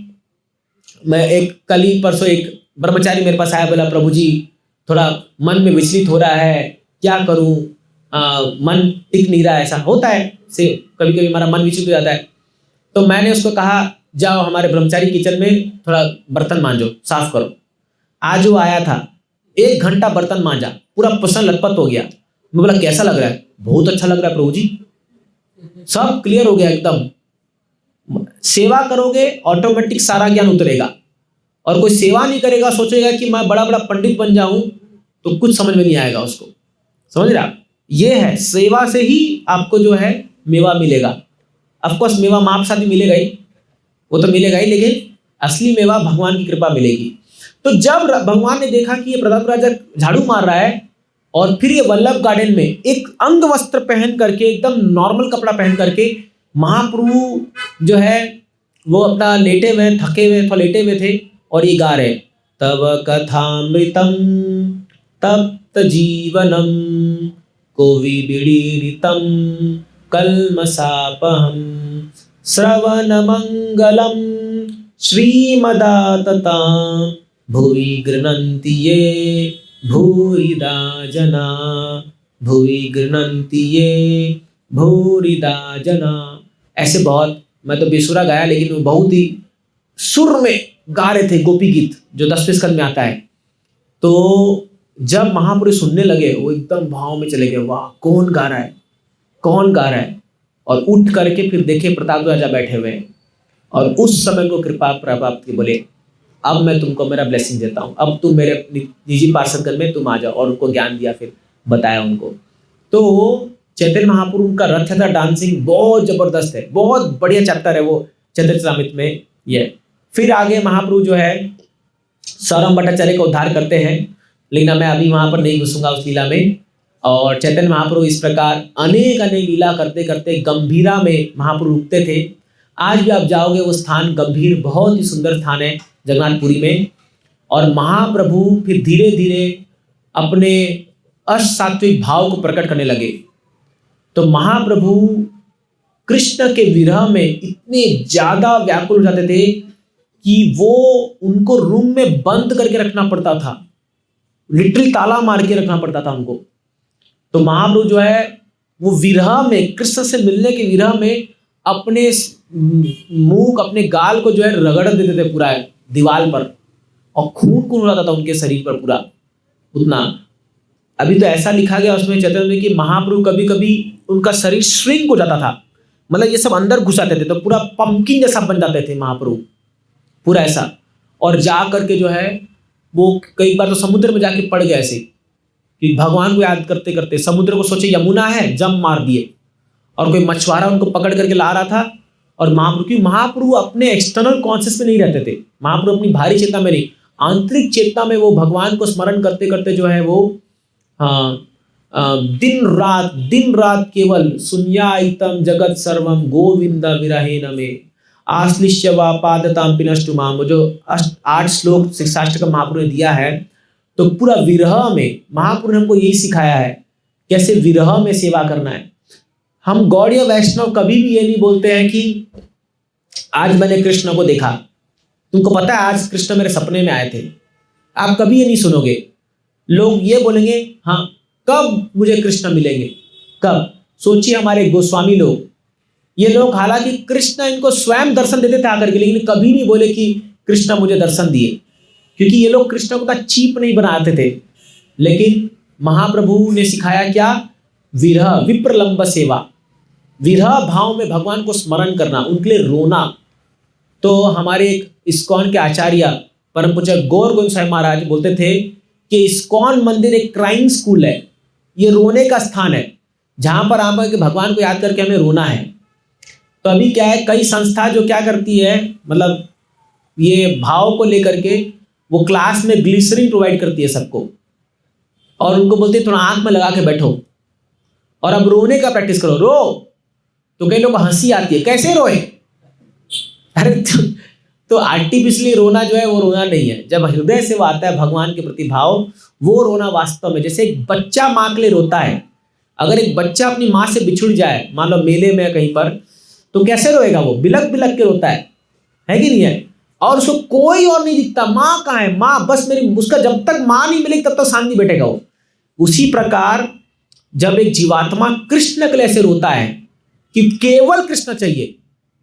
मैं कल ही परसों एक ब्रह्मचारी मेरे पास आया, बोला प्रभु जी थोड़ा मन में विचलित हो रहा है, क्या करूं, मन टिक नहीं रहा है। ऐसा होता है से कभी कभी हमारा मन विचलित हो जाता है। तो मैंने उसको कहा जाओ हमारे ब्रह्मचारी किचन में थोड़ा बर्तन मांजो, साफ करो। आज वो आया था, 1 घंटा बर्तन मांजा, पूरा प्रसन्न लथपथ हो गया। मैं बोला कैसा लग रहा है? बहुत अच्छा लग रहा है प्रभु जी, सब क्लियर हो गया एकदम। सेवा करोगे ऑटोमेटिक सारा ज्ञान उतरेगा। और कोई सेवा नहीं करेगा, सोचेगा कि मैं बड़ा बड़ा पंडित बन जाऊं, तो कुछ समझ में नहीं आएगा उसको, समझ रहे आप। ये है सेवा से ही आपको जो है मेवा मिलेगा। ऑफकोर्स मेवा माँ के साथ ही मिलेगा ही, वो तो मिलेगा ही, लेकिन असली मेवा भगवान की कृपा मिलेगी। तो जब भगवान ने देखा कि ये प्रताप राजा झाड़ू मार रहा है और फिर ये वल्लभ गार्डन में एक अंग वस्त्र पहन करके, एकदम नॉर्मल कपड़ा पहन करके महाप्रभु जो है वो अपना लेटे हुए, थके हुए थोड़ा लेटे हुए थे और ये गा रहे, तव कथामृतम तप्त जीवनम कोवि बिड़ीरितम कल्मषापहम श्रवण मंगलम श्रीमदातता भुवि गृह्णन्ति ये भूरिदा जना, भुवि गृह्णन्ति ये भूरिदा जना। ऐसे बहुत, मैं तो बेसुरा गाया लेकिन वो बहुत ही सुर में गा रहे थे गोपी गीत जो 10वें स्कंद में आता है। तो जब महापुरुष सुनने लगे वो एकदम भाव में चले गए, वाह कौन गा रहा है, कौन गा रहा है। और उठ करके फिर देखे प्रताप राजा बैठे हुए हैं और उस समय को कृपा प्राप्त की, बोले अब मैं तुमको मेरा ब्लेसिंग देता हूँ, अब तुम मेरे निजी पार्षदगण में तुम आ जाओ। और उनको ज्ञान दिया, फिर बताया उनको। तो चैतन्य महाप्रभु का रथ यात्रा डांसिंग बहुत जबरदस्त है, बहुत बढ़िया चैप्टर है वो चैतन्य चरितामृत में ये। फिर आगे महाप्रभु जो है सौरभ भट्टाचार्य का उद्धार करते हैं, लेकिन मैं अभी वहां पर नहीं घुसूंगा उस लीला में। और चैतन्य महाप्रभु इस प्रकार अनेक अनेक लीला करते करते गंभीरा में महाप्रभु रुकते थे। आज भी आप जाओगे वो स्थान गंभीर, बहुत ही सुंदर स्थान है जगन्नाथपुरी में। और महाप्रभु फिर धीरे धीरे अपने अष्टसात्विक भाव को प्रकट करने लगे। तो महाप्रभु कृष्ण के विरह में इतने ज्यादा व्याकुल हो जाते थे कि वो उनको रूम में बंद करके रखना पड़ता था, लिटरली ताला मार के रखना पड़ता था उनको। तो महाप्रभु जो है वो विरह में, कृष्ण से मिलने के विरह में अपने मुंह, अपने गाल को जो है रगड़ देते थे पूरा दीवार पर, और खून खून हो जाता था उनके शरीर पर पूरा उतना। अभी तो ऐसा लिखा गया उसमें चैतन्य में कि महाप्रभु कभी कभी उनका शरीर श्रिंक हो जाता था, मतलब ये सब अंदर घुस आते थे तो पूरा पंपकिन जैसा बन जाते थे महाप्रभु, पूरा ऐसा। और जा करके जो है वो कई बार तो समुद्र में जाके पड़ गए ऐसे कि भगवान को याद करते करते, समुद्र को सोचे यमुना है, जम मार दिए। और कोई मछुआरा उनको पकड़ करके ला रहा था और महाप्रभु अपने एक्सटर्नल कॉन्शियस में नहीं रहते थे, महाप्रभु अपनी भारी चेतना में नहीं, आंतरिक चेतना में वो भगवान को स्मरण करते करते जो है वो दिन रात केवल सुन्यायितम जगत सर्वम गोविंद विरहेन में आश्लिष्य व पादताम पिनष्टुमाम, जो 8 श्लोक शिक्षाष्टकम महाप्रभु ने दिया है। तो पूरा विरह में महाप्रभु ने हमको यही सिखाया है कैसे विरह में सेवा करना है। हम गौड़ीय वैष्णव कभी भी ये नहीं बोलते हैं कि आज मैंने कृष्ण को देखा, तुमको पता है आज कृष्ण मेरे सपने में आए थे, आप कभी ये नहीं सुनोगे। लोग ये बोलेंगे हाँ कब मुझे कृष्ण मिलेंगे, कब। सोचिए हमारे गोस्वामी लोग, ये लोग हालांकि कृष्ण इनको स्वयं दर्शन देते थे आकर के, लेकिन कभी नहीं बोले कि कृष्ण मुझे दर्शन दिए, क्योंकि ये लोग कृष्ण को चीप नहीं बनाते थे। लेकिन महाप्रभु ने सिखाया क्या, विरह विप्रलंब सेवा, विरह भाव में भगवान को स्मरण करना, उनके लिए रोना। तो हमारे एक इस्कॉन के आचार्य परम पूज्य गौर गोविंद साहब महाराज बोलते थे कि इस्कॉन मंदिर एक क्राइम स्कूल है, ये रोने का स्थान है जहां पर आप भगवान को याद करके हमें रोना है। तो अभी क्या है, कई संस्था जो क्या करती है, मतलब ये भाव को लेकर के वो क्लास में ग्लिसरीन प्रोवाइड करती है सबको और उनको बोलती है थोड़ा आंख में लगा के बैठो और अब रोने का प्रैक्टिस करो, रो। तो कई लोग हंसी आती है, कैसे रोए, अरे तो आर्टिफिशियली रोना जो है वो रोना नहीं है, जब हृदय से वो आता है भगवान के प्रति भाव, वो रोना वास्तव में। जैसे एक बच्चा माँ के लिए रोता है, अगर एक बच्चा अपनी माँ से बिछुड़ जाए, मान लो मेले में कहीं पर, तो कैसे रोएगा, वो बिलक बिलक के रोता है कि नहीं है। और उसको कोई और नहीं दिखता, माँ कहाँ है, माँ बस मेरी, उसका जब तक माँ नहीं मिलेगी तब तक शांत नहीं बैठेगा वो। उसी प्रकार जब एक जीवात्मा कृष्ण के लिए ऐसे रोता है कि केवल कृष्ण चाहिए,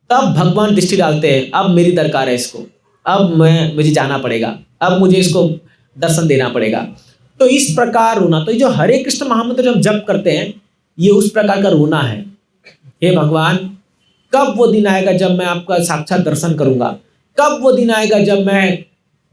तब भगवान दृष्टि डालते हैं, अब मेरी दरकार है इसको, अब मुझे जाना पड़ेगा, अब मुझे इसको दर्शन देना पड़ेगा। तो इस प्रकार रोना, तो जो हरे कृष्ण महामंत्र जब जप करते हैं ये उस प्रकार का रोना है। हे भगवान, कब वो दिन आएगा जब मैं आपका साक्षात दर्शन करूंगा, कब वो दिन आएगा जब मैं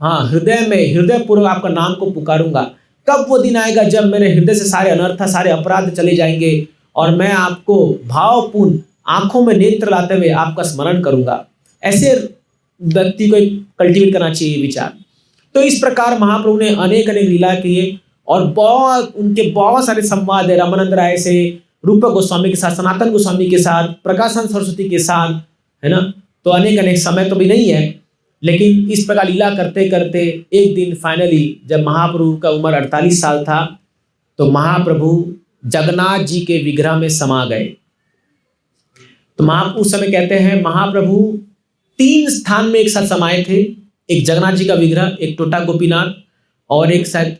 हृदय पूर्वक आपका नाम को पुकारूंगा, कब वो दिन आएगा जब मेरे हृदय से सारे अनर्थ सारे अपराध चले जाएंगे और मैं आपको भावपूर्ण आंखों में नेत्र लाते हुए आपका स्मरण करूंगा। ऐसे व्यक्ति को कल्टीवेट करना चाहिए विचार। तो इस प्रकार महाप्रभु ने अनेक अनेक लीला किए और उनके बहुत सारे संवाद है, रामानंद राय से, रूप गोस्वामी के साथ, सनातन गोस्वामी के साथ, प्रकाशन सरस्वती के साथ, है ना। तो अनेक अनेक, समय तो भी नहीं है, लेकिन इस प्रकार लीला करते करते एक दिन फाइनली जब महाप्रभु का उम्र 48 साल था तो महाप्रभु जगन्नाथ जी के विग्रह में समा गए। तो महाप्रभु उस समय कहते हैं महाप्रभु 3 स्थान में एक साथ समाये थे, एक जगन्नाथ जी का विग्रह, एक टोटा गोपीनाथ और एक शायद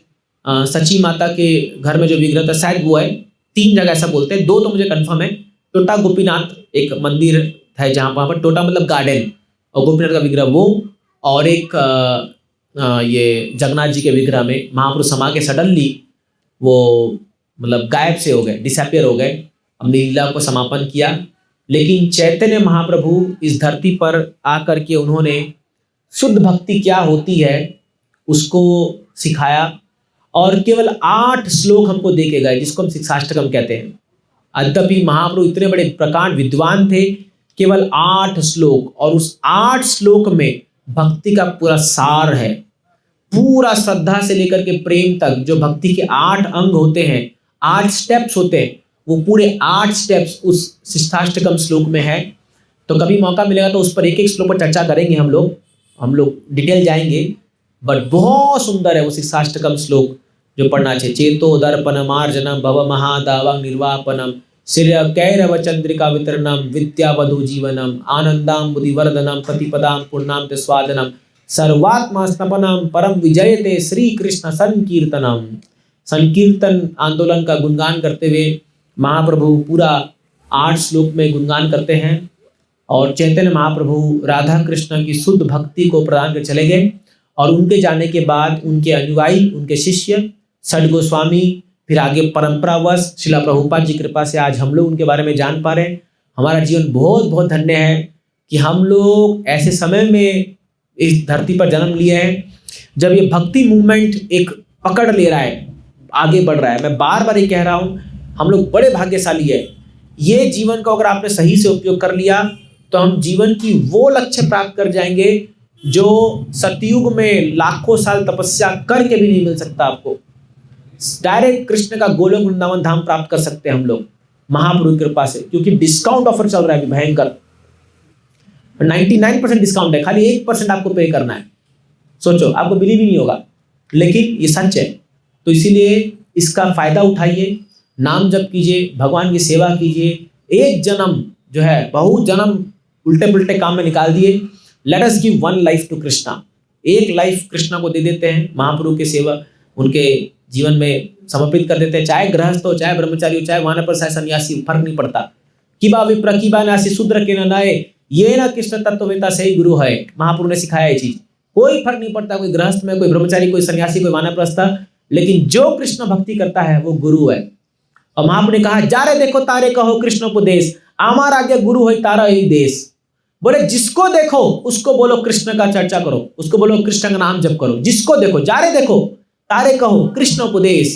सची माता के घर में जो विग्रह था शायद वो है। 3 जगह ऐसा बोलते हैं, 2 तो मुझे कंफर्म है। टोटा गोपीनाथ एक मंदिर है जहाँ पर टोटा मतलब गार्डन और गोपीनाथ का विग्रह वो, और एक ये जगन्नाथ जी के विग्रह में महाप्रभु समा के सडनली वो मतलब गायब से हो गए, डिसअपियर हो गए, अपनी लीला को समापन किया। लेकिन चैतन्य महाप्रभु इस धरती पर आकर के उन्होंने शुद्ध भक्ति क्या होती है उसको सिखाया और केवल 8 श्लोक हमको दे के गए, जिसको हम शिक्षाष्टकम कहते हैं। अद्यपि महाप्रभु इतने बड़े प्रकांड विद्वान थे, केवल 8 श्लोक, और उस 8 श्लोक में भक्ति का पूरा सार है, पूरा श्रद्धा से लेकर के प्रेम तक। जो भक्ति के 8 अंग होते हैं, 8 स्टेप्स होते हैं, वो पूरे 8 स्टेप्स उस शिक्षाष्टकम श्लोक में है। तो कभी मौका मिलेगा तो उस पर एक एक श्लोक पर चर्चा करेंगे हम लोग डिटेल जाएंगे। बट बहुत सुंदर है वो शिक्षाष्टकम श्लोक जो पढ़ना चाहिए। चेतो दर्पणमार्जनम भव महादावं निर्वापनम श्रेय कैरव चंद्रिका वितरणम विद्यावधु जीवनम आनंदाम्बुधिवर्धनम प्रतिपदाम पूर्णाम ते स्वादनम सर्वात्मा स्नपनम परम विजयते श्री कृष्ण संकीर्तनम। संकीर्तन आंदोलन का गुणगान करते हुए महाप्रभु पूरा 8 श्लोक में गुणगान करते हैं और चैतन्य महाप्रभु राधा कृष्ण की शुद्ध भक्ति को प्रदान कर चले गए। और उनके जाने के बाद उनके अनुयायी, उनके शिष्य षड गोस्वामी फिर आगे परंपरावश शिला प्रभुपाद जी की कृपा से आज हम लोग उनके बारे में जान पा रहे हैं। हमारा जीवन बहुत बहुत धन्य है कि हम लोग ऐसे समय में इस धरती पर जन्म लिए हैं जब ये भक्ति मूवमेंट एक पकड़ ले रहा है, आगे बढ़ रहा है। मैं बार बार ये कह रहा हूँ, हम लोग बड़े भाग्यशाली है। ये जीवन को अगर आपने सही से उपयोग कर लिया तो हम जीवन की वो लक्ष्य प्राप्त कर जाएंगे जो सतयुग में लाखों साल तपस्या करके भी नहीं मिल सकता आपको। डायरेक्ट कृष्ण का गोलोक वृंदावन धाम प्राप्त कर सकते हैं हम लोग महाप्रभु की कृपा से, क्योंकि डिस्काउंट ऑफर चल रहा है अभी भयंकर। 99% डिस्काउंट है, खाली 1% आपको पे करना है। सोचो, आपको बिलीव ही नहीं होगा, लेकिन ये सच है। तो इसीलिए इसका फायदा उठाइए, नाम जप कीजिए, भगवान की सेवा कीजिए। एक जन्म जो है, बहुत जन्म उल्टे पुल्टे काम में निकाल दिए। Let us give one life to Krishna. एक लाइफ कृष्णा को दे देते हैं, महाप्रभु की सेवा उनके जीवन में समर्पित कर देते हैं। चाहे गृहस्थ हो, चाहे ब्रह्मचारी हो, चाहे वानप्रस्थ, चाहे सन्यासी, फर्क नहीं पड़ता। किबा विप्र किबा नासी शूद्र के न नए, ये ना कृष्ण तत्ववेता सही गुरु है। महाप्रभु ने सिखाया ये चीज। कोई फर्क नहीं पड़ता, कोई गृहस्थ में, कोई ब्रह्मचारी, कोई सन्यासी, कोई वानप्रस्थ, लेकिन जो कृष्ण भक्ति करता है वो गुरु है। और महाप्रभु ने कहा, जारे देखो तारे कहो कृष्ण उपदेश, आमार आज्ञा गुरु है तारा ही देश। बोले जिसको देखो उसको बोलो कृष्ण का चर्चा करो, उसको बोलो कृष्ण का नाम जप करो। जिसको देखो, जारे देखो तारे कहो कृष्ण उपदेश।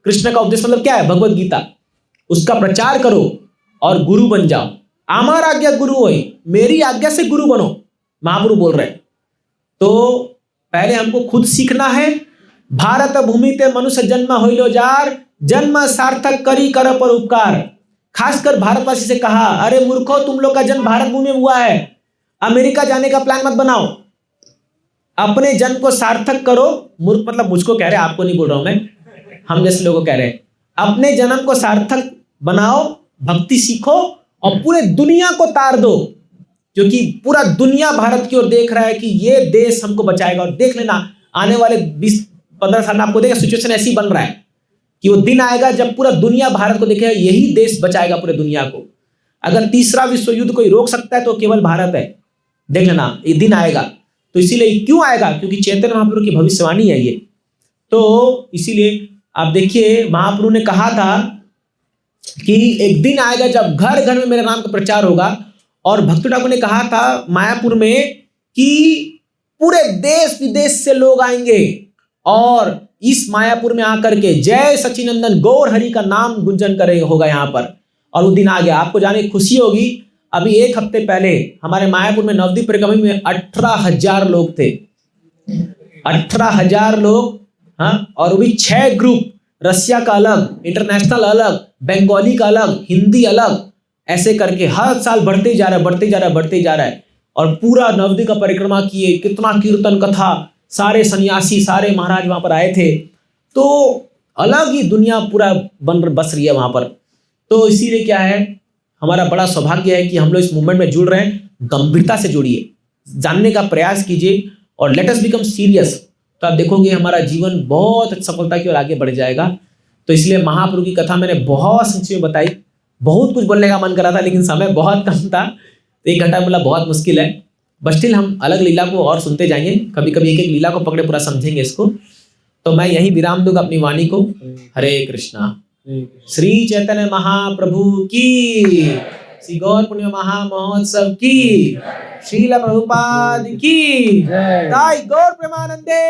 कृष्ण का उपदेश मतलब क्या है? भगवत गीता। उसका प्रचार करो और गुरु बन जाओ। आमार आज्ञा गुरु होई, मेरी आज्ञा से गुरु बनो, महाप्रभु बोल रहे हैं। तो पहले हमको खुद सीखना है। भारत भूमि ते मनुष्य जन्म होइलो जार, जन्म सार्थक करी कर पर उपकार। खासकर भारतवासी से कहा, अरे मूर्खो, तुम लोग का जन्म भारत भूमि में हुआ है, अमेरिका जाने का प्लान मत बनाओ, अपने जन्म को सार्थक करो। मूर्ख मतलब मुझको कह रहे हैं, आपको नहीं बोल रहा हूं मैं, हम जैसे लोगों को कह रहे हैं। अपने जन्म को सार्थक बनाओ, भक्ति सीखो और पूरे दुनिया को तार दो, क्योंकि पूरा दुनिया भारत की ओर देख रहा है कि ये देश हमको बचाएगा। और देख लेना, आने वाले 20-15 साल में आपको देखेगा सिचुएशन ऐसी बन रहा है कि वो दिन आएगा जब पूरा दुनिया भारत को देखेगा, यही देश बचाएगा पूरे दुनिया को। अगर तीसरा विश्व युद्ध कोई रोक सकता है तो केवल भारत है। देख लेना, ये दिन आएगा। तो इसीलिए क्यों आएगा? क्योंकि चैतन्य महाप्रभु की भविष्यवाणी है ये। तो इसीलिए आप देखिए, महाप्रभु ने कहा था कि एक दिन आएगा जब घर घर में मेरे नाम का प्रचार होगा। और भक्ति ठाकुर ने कहा था मायापुर में कि पूरे देश विदेश से लोग आएंगे और इस मायापुर में आकर के जय सचिनंदन गौर हरि का नाम गुंजन करे होगा यहाँ पर। और वो दिन आ गया, आपको जाने खुशी होगी। अभी 1 हफ्ते पहले हमारे मायापुर में नवद्वीप परिक्रमा में 18,000 लोग थे। 18,000 लोग, हाँ। और वो भी 6 ग्रुप, रसिया का अलग, इंटरनेशनल अलग, बंगाली का अलग, हिंदी अलग, ऐसे करके हर साल बढ़ते जा रहा है, बढ़ते जा रहा है, बढ़ते जा रहा है। और पूरा नवद्वीप का परिक्रमा किए, कितना कीर्तन कथा, सारे सन्यासी, सारे महाराज वहां पर आए थे। तो अलग ही दुनिया पूरा बस रही है वहां पर। तो इसीलिए क्या है, हमारा बड़ा सौभाग्य है कि हम लोग इस मूवमेंट में जुड़ रहे हैं। गंभीरता से जुड़िए, जानने का प्रयास कीजिए और लेट अस बिकम सीरियस। तो आप देखोगे हमारा जीवन बहुत सफलता की ओर आगे बढ़ जाएगा। तो इसलिए महाप्रभु की कथा मैंने बहुत संक्षेप में बताई। बहुत कुछ बोलने का मन करा था लेकिन समय बहुत कम था, तो 1 घंटा बोला बहुत मुश्किल है। बट स्टिल हम अलग लीला को और सुनते जाएंगे, कभी कभी एक एक लीला को पकड़े पूरा समझेंगे इसको। तो मैं यही विराम दूंगा अपनी वाणी को। हरे कृष्णा। श्री चैतन्य महाप्रभु की, श्री गौर पूर्णिमा महामहोत्सव की, श्रील प्रभुपाद की, ताई गौर प्रेमानंदे।